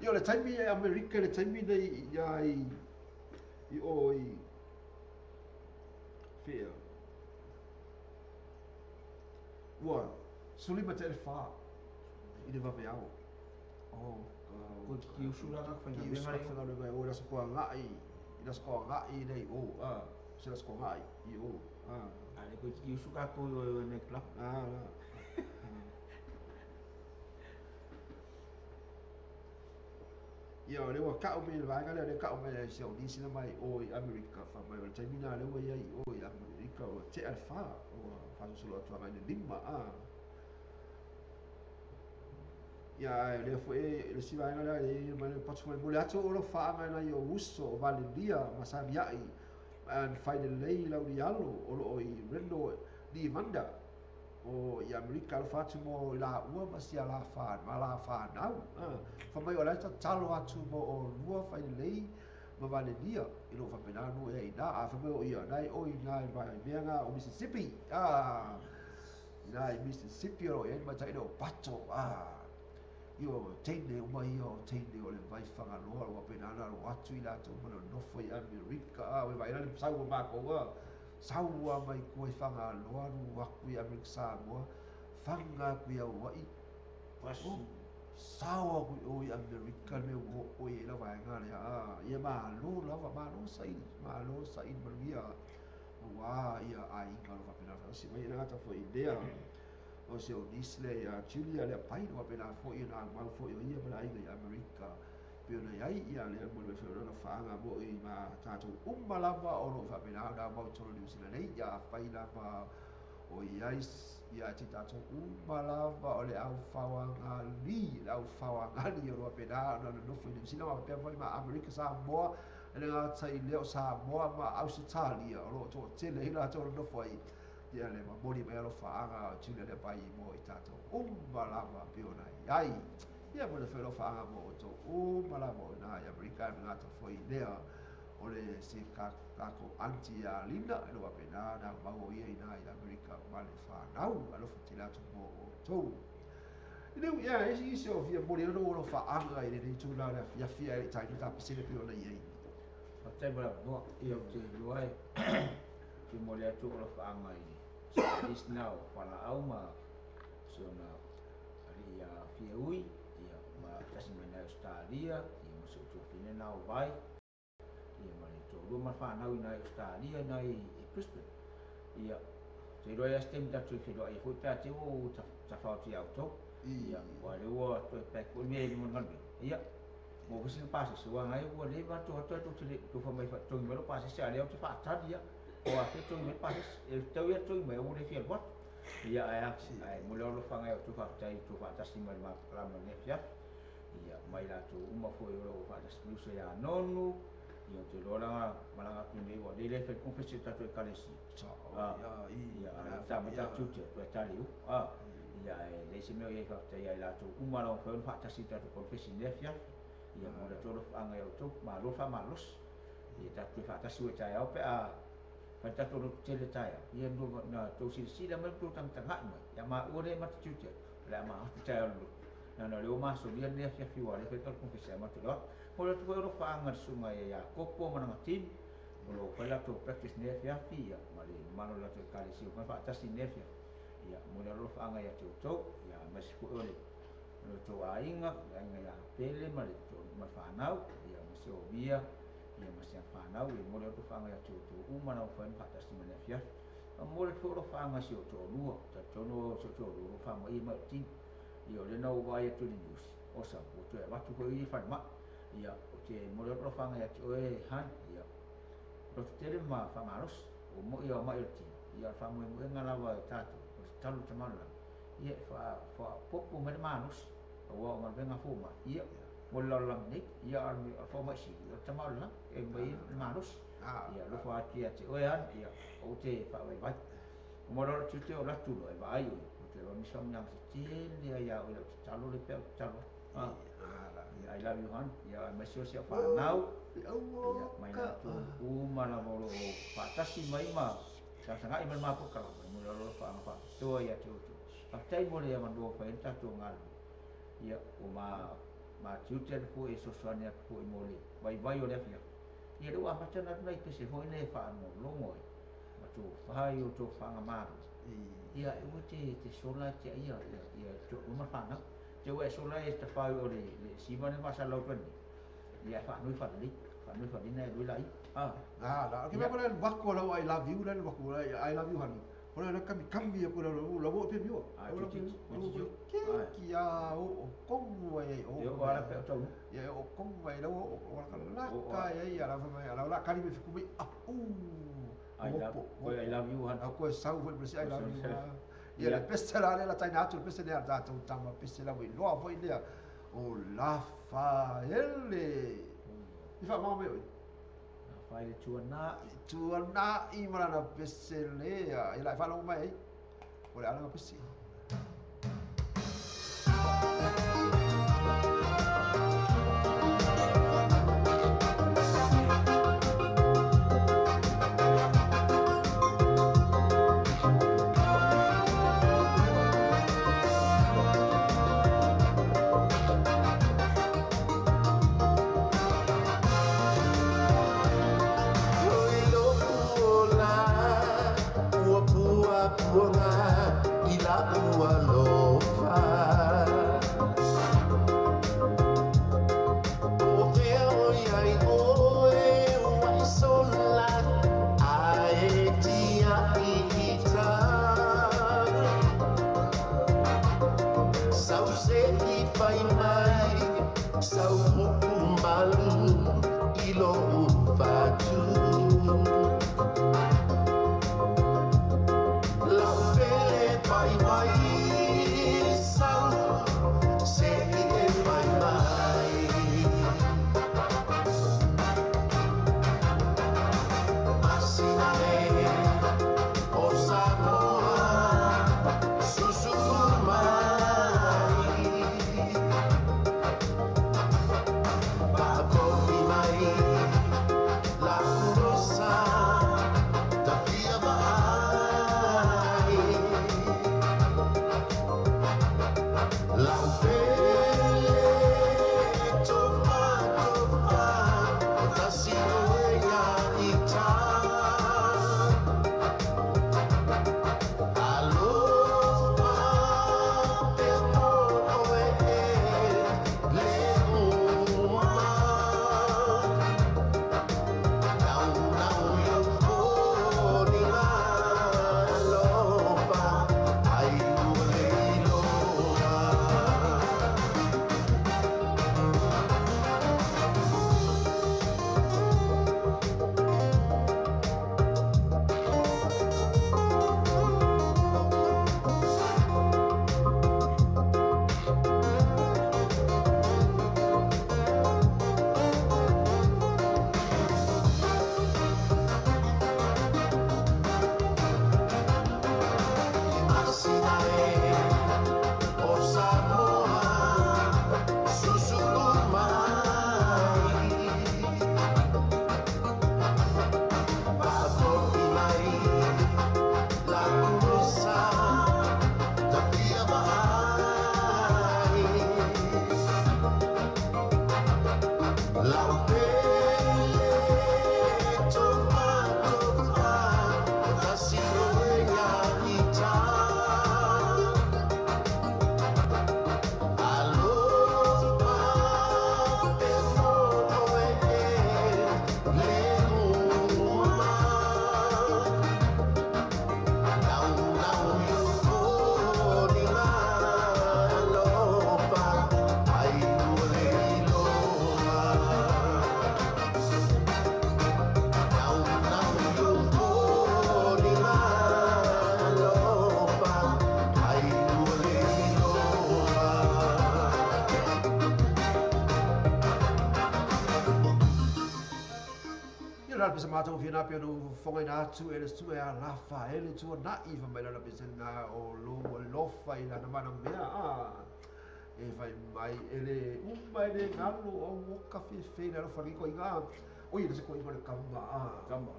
Io le taimi e Amerika le taimi nei i o i fia. Ua, sulima te le wha i le wawe au. Ko ki usura ka whainga Ki usura ka whainga renga o rasa koa ngai, i rasa koa ngai nei o, se rasa koa ngai i o. Ale ko ki usura ko ne club. Ia le wa ka o me le vanga le ka o me se o ni sina mai o i Amerika fa mai o te mina le wa ia i o i Amerika o te alfa o fa so lo tua mai le lima ia le foi le si vanga le mai le patu mai mole ato o lo fa mai na yo uso o vale dia ma sa viai and finally la uri alo o lo i rendo di manda o i Amerika lo fatu mo la ua ma sia la fa ma la fa nau fa mai o la talo atu mo o lua fai lei ma vale dia i lo fa pena no e na a fa mai o ia nai o i nai vai venga o Mississippi nai Mississippi o e ma tai no pato io teine o mai o teine o le vai fanga loa o pena na o atu i la to mo no foi Amerika o vai na sau ma ko saua mai koe whanga loaru waku i Amerika Samoa whanga kui au wai saua kui o i Amerika me o i la vaenga lea ia malo lava malo sain manuia ua ia a inga lo whapena whasi mai na ngata fo i lea o se o nisle ia Julia lea pai no wapena fo i na mau fo i o ia mana inga i Amerika pio na iai ia lea mo le whiona whaanga mo i ma tātou lava o lo whapena na mau tolo New Zealand nei ia whai lava o iai ia te tātou lava o le au whawanga li le au whawanga li o lo whapena na nofo i New Zealand ma pia whai ma Amerika Samoa ele ngā tai leo Samoa ma Australia o lo tō tele ila tō nofo ai ia le ma mori mai alo whaanga tūne le pai mo i tātou lava pio na iai ia mo le whelo whaanga mo o tō malamo na i Amerika me ngata foi lea o le se kako anti a lina e lo apena na mau ia i na i Amerika ma le whanau alo whatilatu mo o tō Ineu ia isi o fia mori ano o lo whaanga i le tūna le fia i tainu tā pasene pio na iei O te mara noa i o te luai ki mori atu o lo whaanga i East now whala au ma siona ali a fia ui ia ma Tasmania Australia ia ma se utua fine nao vai ia ma le tōrua ma whanau i nai Australia nai i Brisbane ia te roi astem tatu i whiroa i hui pēr te o ta whauti au tō ia wa le ua toi pēk o mea i mon ngani ia mo wisi na pāse se wanga i ua le wa tō hatoa tō te le tō whamai whatongi mero pāse se a leo te whaatari ia o a whatongi mero pāse e tau ia tōi mai o le whia watu ia ai mo le olo whanga i o tō whaatai tō whaatasi mai ma kalama ne whia ia mai la tō uma fo i o whaatasi lusa ia nonu ia te loranga malanga tūne o le le whai konfesi tatu e kalesi ia tama tatu te tue tali u ia le se meo i whaatai ai la tō uma la o whai whaatasi tatu konfesi ne whia ia mo le tō whanga i o tō ma lo wha ma los ia tatu e whaatasi o tai au pe a Kata tu cele taya. Ia tu na tu sila men tu tang-tangak mai. Ya ma ore ma tu tu. La ma taya lu. Na leo masuk dia ni fia fiwa le kata ku fisa ma tu lo. Mula tu ro fa angat sungai ya kopo mana tim. Mula pala tu practice ni fia fia. Mali malo la tu kali siu ma fa tas ni fia. Ya mula ro fa angat ya tu ya masih ku ole. Mula tu ainga ya pele mali tu ma fa nau ya masih obia. Ia masih whanau e mole o whanga ia tō umana o whain patas ni mana fia. Mole tō whanga si o tō lua, ta tono so tō lua whanga i mai tin. Ia o le nau wai atu ni news. Osa, o tō e watu ko i whanma. Ia o te mole o whanga ia tō e han. Ia o te tere ma whangaros. O mo ia o mai o tin. Ia o whangu e mo e ngalawa e tātou. O te talu te maula. Ia wha popo me manos. O wa o marvenga fōma. Ia wala lang ni ia army formasi tamal la e mai manus ia lo fa ti ati oan ia o te fa vai vai mo ro tu te o la tu e vai o te o mi som nang ti ia ia o le talo le pe talo ia I love you han ia me so sia fa nau ia mai na tu mala mo fa tasi mai ma sa sanga i ma ko kala mo ro fa tu ia tu pa tai mo le ma do fa enta tu ngal ia o ma tutor ko e sosoane ko e mole vai o le fia ia do a patana nei pese foi nei fa no longo ma tu fai o tu fanga ma ia e o te sola te ia tu ma fa na te o sola e te fai o le si ma ne ma sa lo pen ia fa no fa li nei lui lai la ke me ko le bako lo I love you le bako I love you honey. Ora na kami aku la bo pe bio. Ki ya o kong wai o. Yo ala pe to. Ya o kong wai la o la ka ya la fa la ka ni me ku bi I love you han. Aku sau foi presi I love you. Ya le peste la la tai na tu peste ne da tu tama peste la wi lo foi le. O la fa ele. Ifa mo me. Fai le tuana i marana pese lea i lai whanau mai o le alanga pese Bye. bisa matau fina pe no fonga na tu ele tu e la fa ele tu na I fa mai la bisa na o lo fa ila na mana mea e vai mai ele mai de ngalo o ka fe na fa ko inga o ile se ko inga kamba kama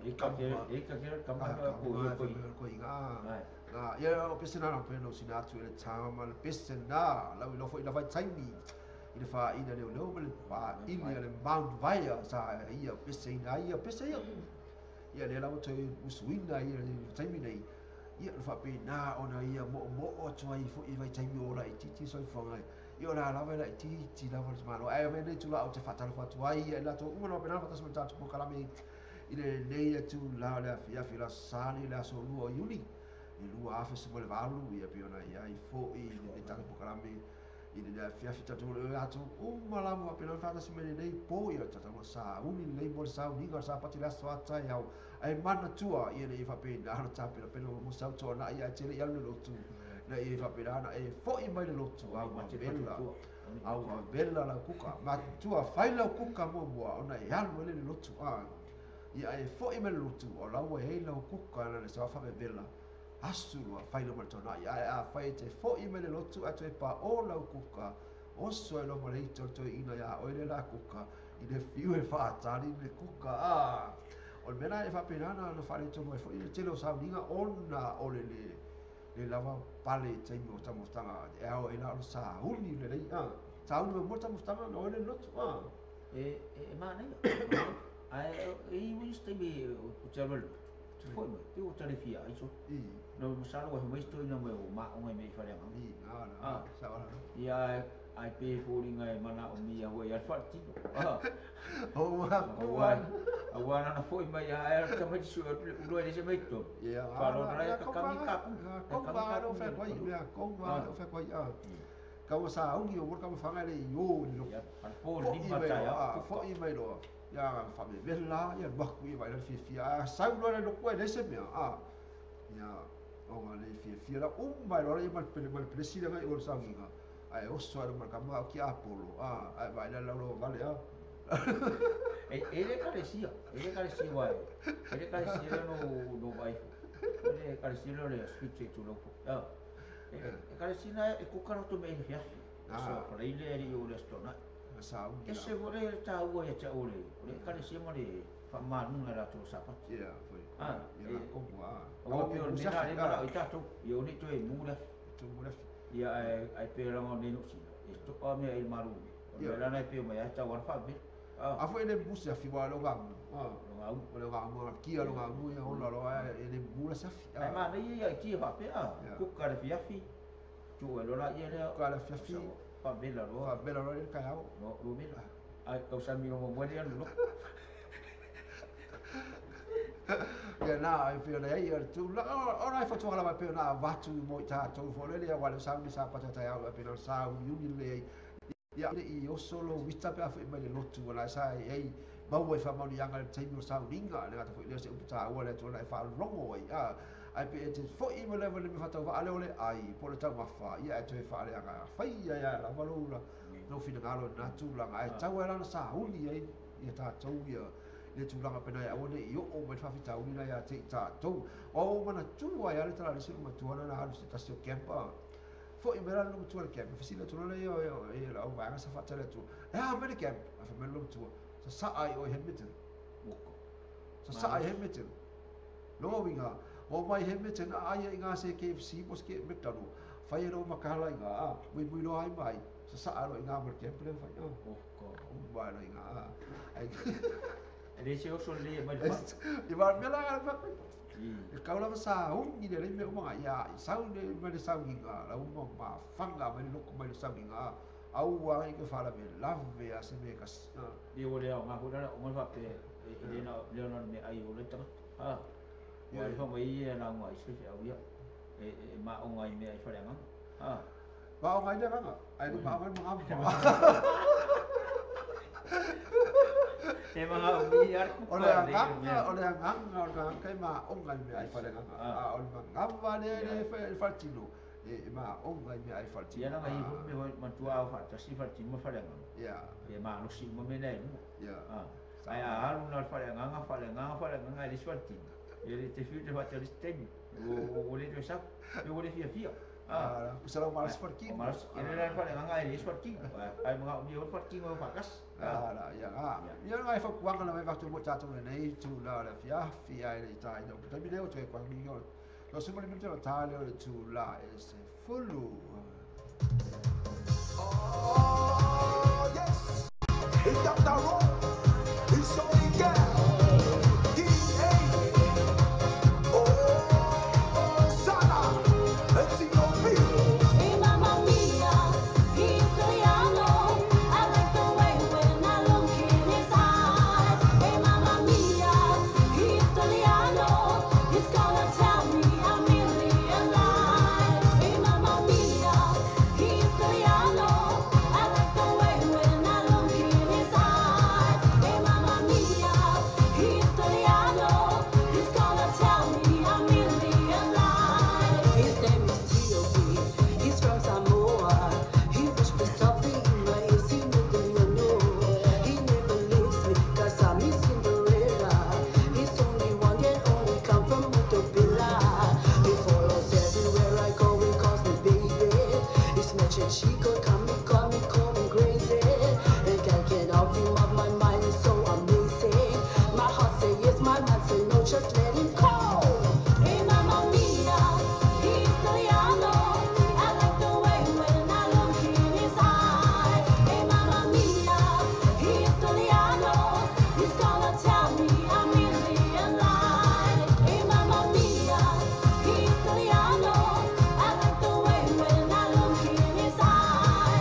ko inga ia o pese na pe no sina tu ele tama pese na la lo fo ila vai taimi ina fa ina leo bele pa ili ale bound via sa ia pese ia le lawo toi usuina ia taimi nei ia fa pe na ona ia mo o toi fo I vai taimi ora I titi so fonga ia ora la vai ti la vol malo ai me nei tu la o te fatal fa tu ai ia la to uno pe na fa so tanto po kala me ine nei tu la la sali la so lu o yuli I lu afa se mole valu ia pe ona ia I fo I ne tanto po kala me ine la fita tu atu malamu apena fata se mele nei po ia tata sa uni nei bol sa uni ga sa patila so ata ia ai mana tua ia nei fa pe na ta pe pe mo sa to na ia tele ia lo tu na ia fa pe na e fo I mai lo tu au bella la kuka ma tua faila kuka mo ona ia lo le lo tu ia e fo I mai lo tu o la e la kuka na le sa fa bella asulu faila mal tona ia fai te fo I mele lotu atu e pa o lau kuka o so e lo male to ina ia o le la kuka I le fiu e fa tali le kuka o le mena e fa penana na fale to mo fo I te lo sa ninga ona o le lava pale te mo ta mostanga e o e la sa uni le le sa uni mo ta mostanga no le lotu ma nei ai wi ste be o travel foi mo tu tale fia iso no masalo e mai sto ina mo ma o mai fa le sa ora ia ai pe furinga e mana o mia o ia fatti o wa na foi mai ia ka mai su lo ele se mai to fa lo ra ka kami ka ko fa ko ia ko fa ko ia ka o sa o ngi o ka fa ngale yo lo pa po ni mata ia fo I mai lo ia fa me bella ia ba ku ia vai fia sa lo le ko ele se me ia o ngale fia la mai lo ia mal presida ngai o sa ngi ai o so ma ka ma ki apolo ai vai la lo vale ele carecia vai ele carecia no vai ele carecia le switch tu lo carecia e ku karo to me fia so para ile eri o restona sa un ese vole ta o e ta ole carecia mo le fa ma nu era to sapa ia foi ia ko o pe o ni na le ma o ta to io ni to e mura ia ai pe la ngone no si esto o me il maru o la na pe me ya ta war fa be foi ele busa fi wa lo ga lo ga mo ki lo ga mo ia o lo ele bula sa fi ai ma nei ia ki fa pe ku ka le fi tu lo la ia le ka le fi fa be la lo il ka au no lo be la ai ka sa mi mo mo dia lo ia na ai pe le ia tu la ora ai fa tu ala pe na va tu mo ta tu fo le ia wala sa mi sa pa ta ia pe na sa u ni le ia I o solo vista pe afa mai le lotu wala sa ai ba wo fa mo yang al taimi o sa ninga le ta fo le se uta wala tu la fa longo ai pe te fo I mo le me fa ta va ale ole ai po le ta ma fa ia te fa ale anga fa ia la valo la no fina ngalo na tu la ai ta wala na sa uli ai ia ta tu ia le tu langa pena ia one I o mai fa fita uli na ia te ta tu o mana tu ai ale tra le se ma tu na na se ta se kempa fo I mera no tu al camp fasila tu na io la o va sa fatta le tu me le camp fa me lo tu sa ai o hemiten sa ai hemiten lo winga o mai hemiten ai nga se KFC pos ke McDonald fa ro makala nga we lo ai mai sa ro nga mer camp le fa ko ba lo nga ai ele se o so le mai I va me la fa e kaula sa ni le me mo ia sa le me le sa nginga la mo ma fanga me lo ko me le sa nginga au wa ke fa la me lave a se me ka di o le nga ho na o ma pe ele na le na me ai o le ta wa fa mai na mo ai se au ia ma o ngai me ai fa nga ba o ngai na nga ai ba ma ma e mga umiar ko ole anga kai ma onga me ai fale nga ole ma ngava le fatino ma onga me ai fatino ya na mai me ma tua fa ta si fatino fale nga ya e ma no si mo me nei ya Ai alu na nganga le swati. Ele te fiu te fata le stemi. O le te sa. O le fia. Usala malas parking. Malas ele la fale nganga le swati. Ai mga umi o parking o pakas. Ia ngai fa kuanga na mai waktu mo tatu nei tu la fia ele tai no. Tapi leo tu e kwa ngingo. Lo se mole minte ta leo tu la ese fulu. Oh, yes. It's Dr. Roll. It's only girl. D.A. Oh, Sana. Let's see your feel. Hey, mamma mia, he's Italiano. I like the way when I look in his eyes. Hey, mamma mia, he's Italiano. He's gonna tell me I'm really alive. Hey, mamma mia, he's Italiano. I like the way when I look in his eyes. Hey, mamma mia, he's Italiano. He's gonna tell me I'm really alive. His name is T.O.B. He's from Samoa. He whispers softly in my ear, see me then you know. He never leaves me, 'cause I'm his Cinderella. He's only one and only, come from Motopila. He follows everywhere I go, he calls me baby. He's magic, she could call me crazy. And can't get off him off my mind, it's so amazing. My heart say yes, my mind say no, just let him go. Hey, mamma mia, he's Italiano. I like the way when I look in his eyes. Hey, mamma mia, he's Italiano. He's gonna tell me I'm really alive. Hey, mamma mia, he's Italiano. I like the way when I look in his eyes.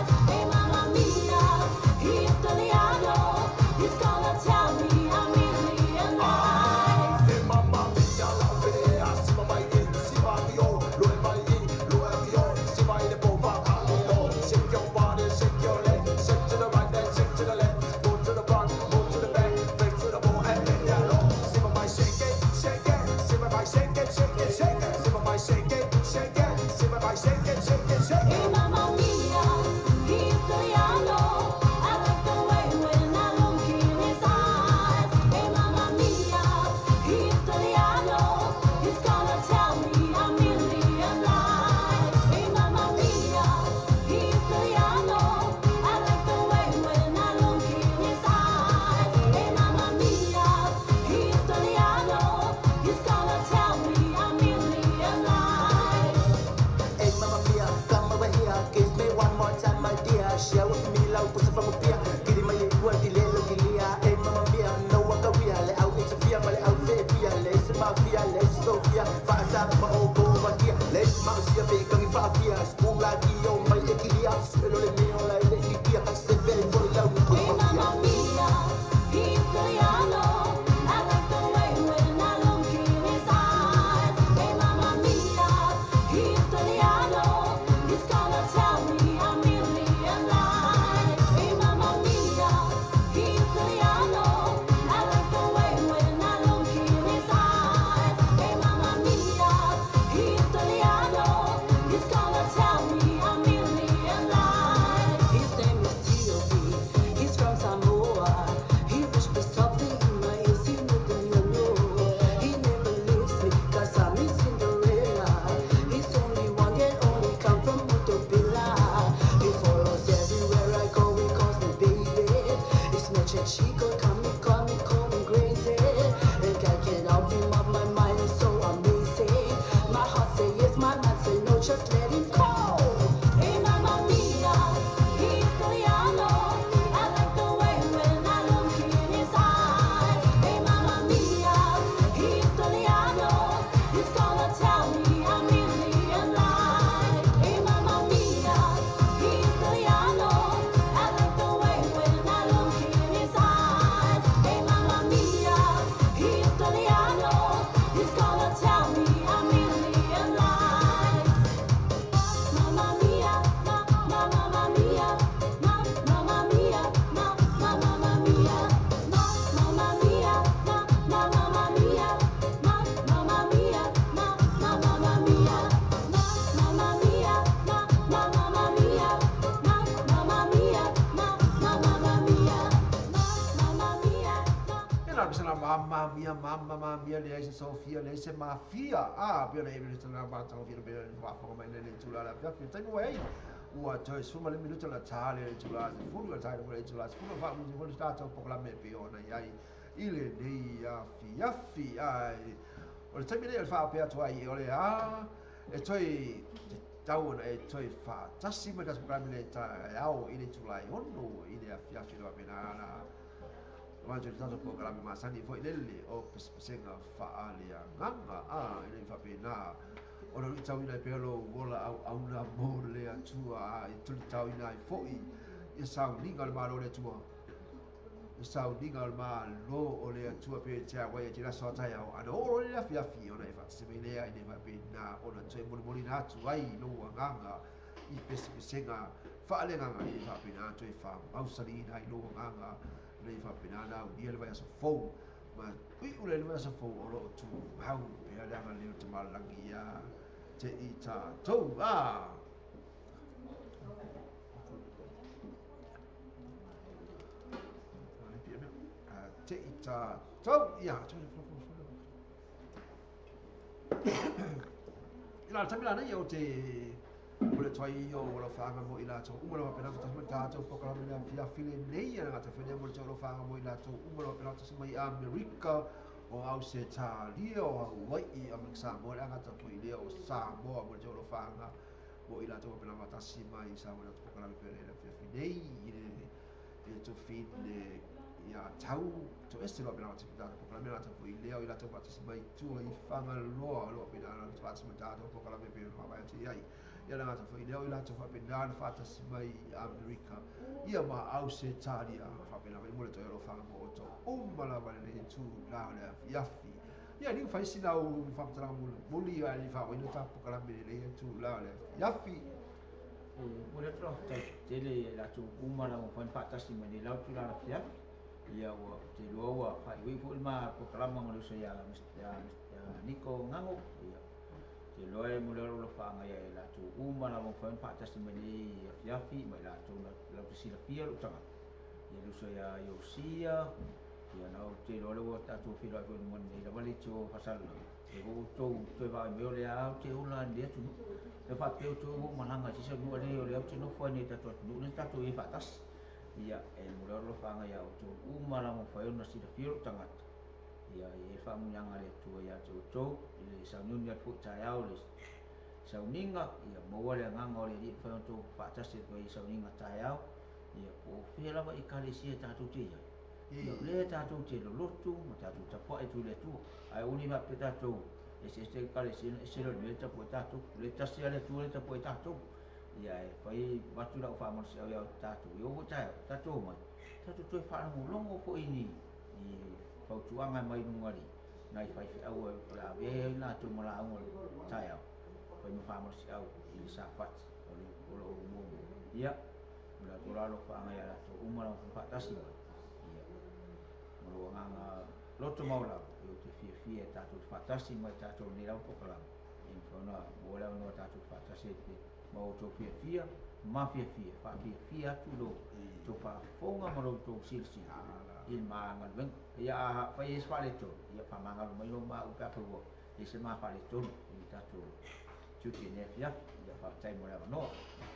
mama mamia le se Sofia le se mafia pe le le tana ba Sofia be le wa fa mai le tula la pia pe tanu ai ua toi suma le minuto la tale le tula se fu la tale le tula se fu fa mu se fu sta to la me pe ona ai ile nei fi ai o le tamile le fa pe atu ai o le e toi tau e toi fa tasi ma das programme le ta au ile tula i ono ile fi lo pe na ma je tanto programma ma sani foi lelle o senga fa alia nganga ile fa pe na o le tau ina pe lo vola au na mole atua i tuli tau ina i foi i sau ninga le malo le tua i sau ninga le malo o le atua pe te awa i tira so tai au ana o le afi o na i fa se me lea i ne fa pe na o na tue moli na atu ai no nganga i pesi senga fa le nganga i fa pe na tue fa mausari na i no nganga le fa pe na na dia le vai so fo ma ui ule le vai so fo o lo tu hau pe ala nga le te malangi ya te ita tau te ita tau ia ila tamila nei o te ole toi o lo fanga mo ila to umalo pena to ta to po kala mena fia file nei ana ta fene mo lo fanga mo ila to umalo pena to mai America o Australia o Hawaii Amerika mo anga ta po ile o Samoa mo lo fanga mo ila to pena mata si mai sa mo to kala mena fia file nei e to fine ia tau to estilo pena to ta po kala mena to po ile o ila to mata si mai tu i fanga lo pena to mata si ta to po kala mena ma vai ti ai ia la ngata foi leo ila to fa pena na fata si mai America ia ma Australia fa pena mai mo le to lo fa mo to mala vale le tu la le yafi ia ni fa si na u fa tra mo li ia ni fa o ina ta po kala me le tu la le yafi mo le tro te le la tu mala mo fa fata si mai la tu la ya ia o te lo wa fa i fu ma po kala mo le se ya Niko ngango ia te loe mo le lo fa nga ia la tu mala mo fa fata si mai yafi mai la tu la si la pia lo tanga ia lu so ya yo sia ia na o te lo lo ta tu fi lo mo nei la vale cho pasal e o to va me le a te una dia tu e fa te tu mo mananga si se no le o le tu no fo ni ta tu no ta tu e fatas ia e mo lo fa nga ia o tu mala mo fa na si la pia lo tanga ia e fa mo nga le tu ia to ile sa nu ni fu ta ya o le sa ninga ia mo le nga ngore di fa to fatas e ko sa ninga ta ya ia o fela wa ikalesia tatu te ia le tatu te lo lotu ma tatu ta po e tu le tu ai uni va pe tatu e se kalesia se lo le ta po tatu le ta sia le tu le ta po tatu ia e fai watu la fa mo se ia tatu yo ko ta tatu ma tatu tu fa mo longo po ini i fa tu anga mai ngari nai fai au la ve na tu mo la ngo ta ia fa mo fa mo se au i sa fat o lo mo ia la tora lo fa nga ya to umara fa tasi ia mo nga loto maula yo te fie ta to fa tasi mai ta to ni la po kala in fona mo la no ta to fa tasi te mo to fie ma fie fa fie tu lo to fa fonga mo to silsi il ma nga ben ya fa is fa le to ya fa ma nga mo yo ma u ka po e se ma fa le to ni ta to tutti ne fia ya fa tai mo la no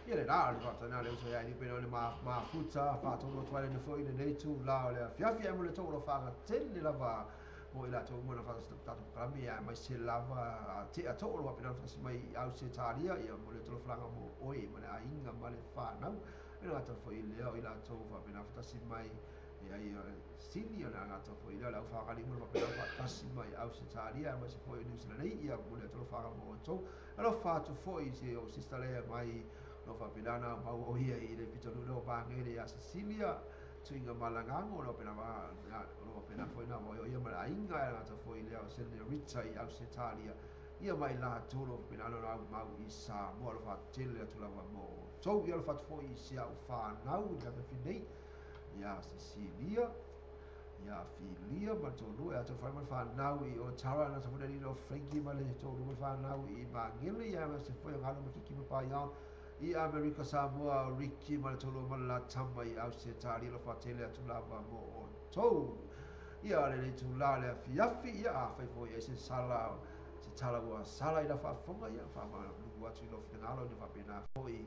ia le la le fata na le so ia ni pena le ma futa fa to lo twale ne foi le tu la le fia mo le to lo fa tele la va mo ila to mo na fa sta ta pra mi ia mai se la va te a to lo pena fa mai au se talia ia mo le to lo flanga mo oi mo na inga ma le fa na ila to foi le ila to fa pena fa si mai ia sini ona nga to foi la fa ka mo pena fa si mai au se talia mai se foi ni se nei ia mo le to lo fa mo to alo fa to foi se o si sta le mai no fa pilana ma o ia i le pitolu no ba ngere ya Sicilia tuinga malangango no pena va no pena foi na mo ia ma inga na to foi le o sende richa i Australia ia mai la tolo pena no ma i sa mo lo fa tele tu la mo so ia lo fa foi sia o fa na u da finei ia Sicilia ia filia ma to no ia to fa na u i o tara na so ni no Frankie ma le to no fa na u i ma ngele ia ma se foi ngalo mo ki pa ia i America Samoa Ricky ma tolo ma la tama i Australia lo fatele atu lava mo o tou ia le le tula le afiafi ia a fai foi e se sala se tala ua sala i la whaafonga ia whaamana lugu atu i lo whingalo i le whapena foi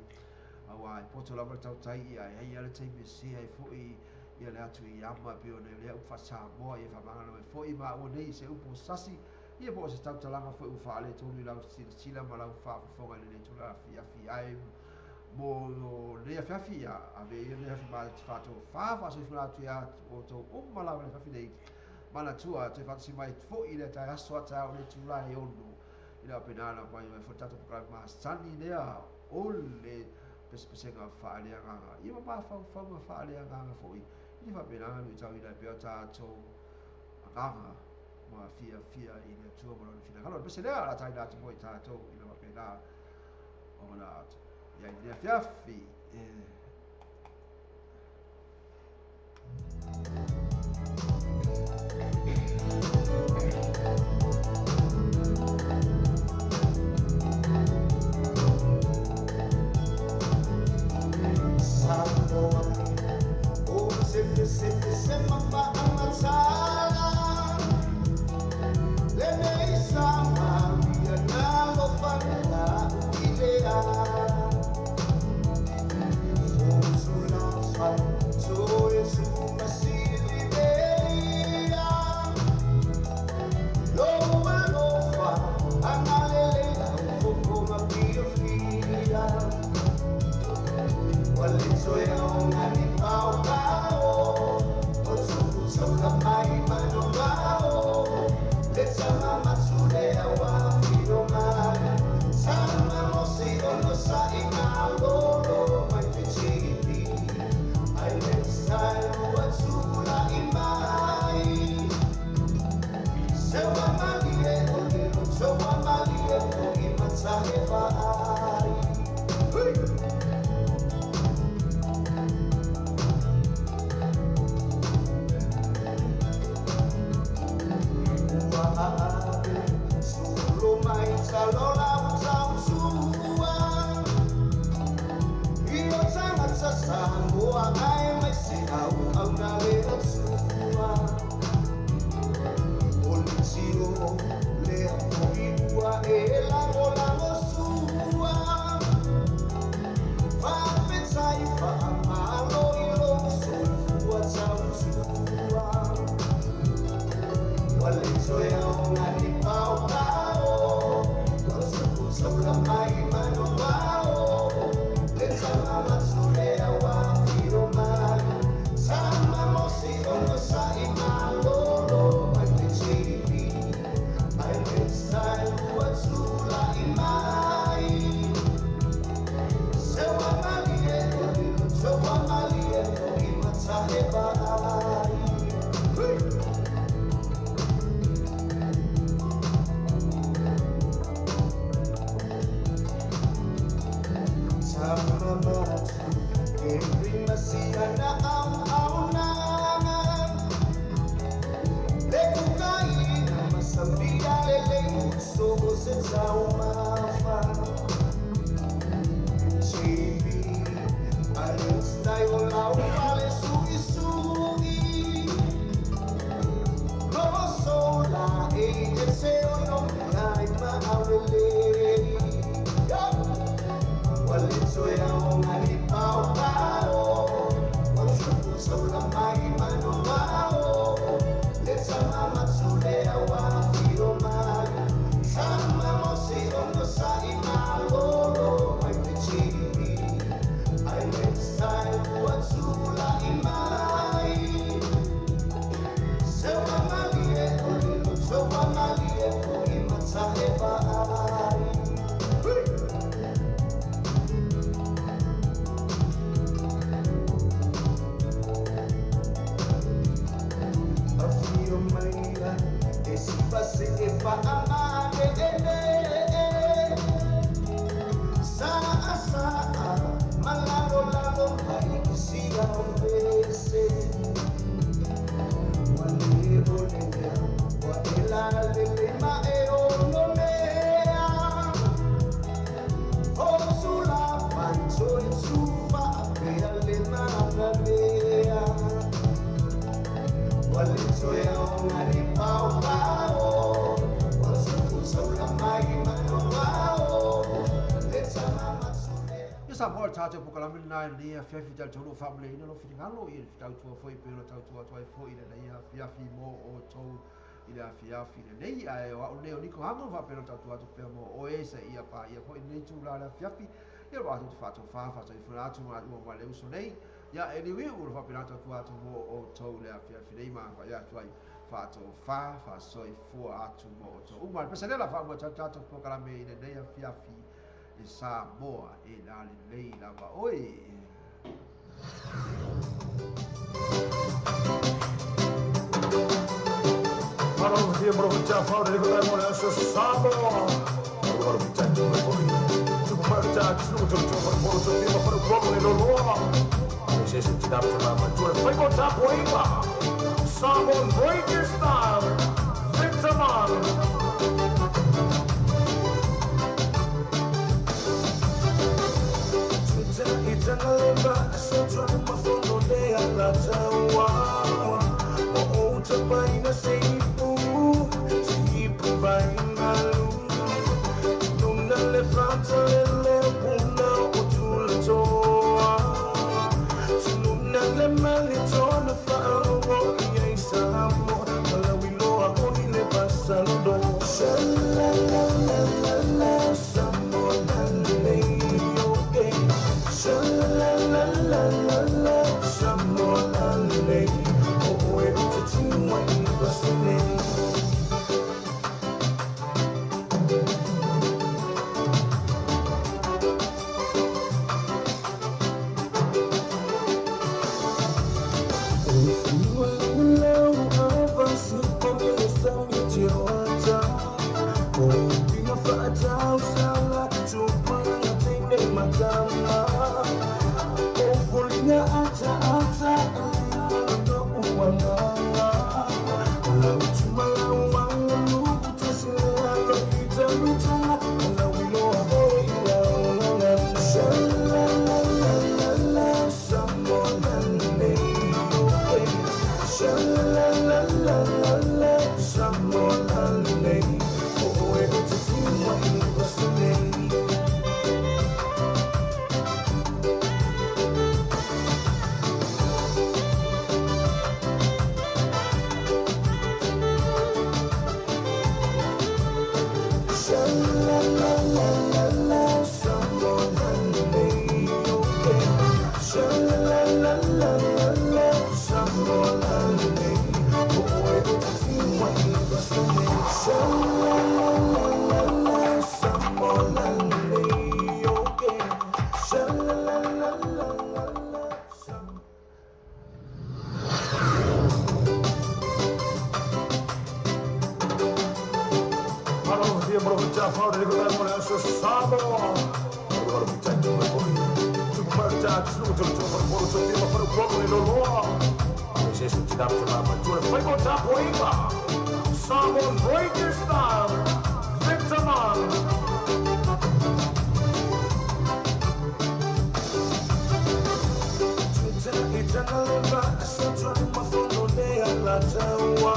awa i poto lava tau tai ia e ia le teimi sia e foi ia le atu i ama pio ne le ufa Samoa i whamanga mai foi ma ua nei se upo sasi ia po se tau talanga foi ufa ale tonu i lau sila ma lau whaafonga le le tula afiafi ai mo le afiafi ia a ve ia le afi ma te whato whaafa so i whuna atu ia o tau umala le afiafi nei mana tua te fatasi mai foi le tai aso ata o le tula e onu i la penana mai mai fotata pro ma sani lea o le pespesenga faaleanga ia ma fa faaleanga foi i fa penana i tau i la pe ata to anga ma fia i le tua mo le fina kalo pese lea la tai dati moi ta to i la penana o na ia i le fiafi See sa mo tato po kala min na ni a fefi tal tolu family no fi ngalo I tau tua foi pe no tau tua toi foi le ia fiafi mo o tou I le fiafi le nei ai o ne o niko hango va pe no tau tua pe mo o esa ia pa ia foi nei tu la fiafi ia va tu fa tu I funa tu ma le uso nei ia e ni wi u va pe no tau tua mo o tou le fiafi nei ma va ia tu ai fa soi fu atu mo o tou ma pe se la fa mo tato po kala me le nei fiafi E Samoa e nale lei lava oi. Allora, io provo già a fare le cose Samoa. Allora, mi sento un po' di puerta, tutto il giorno, un po' di tempo per un po' di loro. E se si dà per la maggiore, fai con ta poema. Samoa, break your style. Victor Itangaleba sa mafondo de alatawa o tapaina seipu vaina lu nuna le franta le puna o tulatoa nuna le malitona fa'o ia isamo la wiloa o ile pasando la samo la le Someone break your style, Victor Man. Itangaleba sa mafondo de alatawa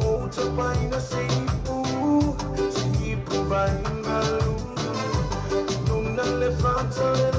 o tapaina seipu vaina lu nuna le franta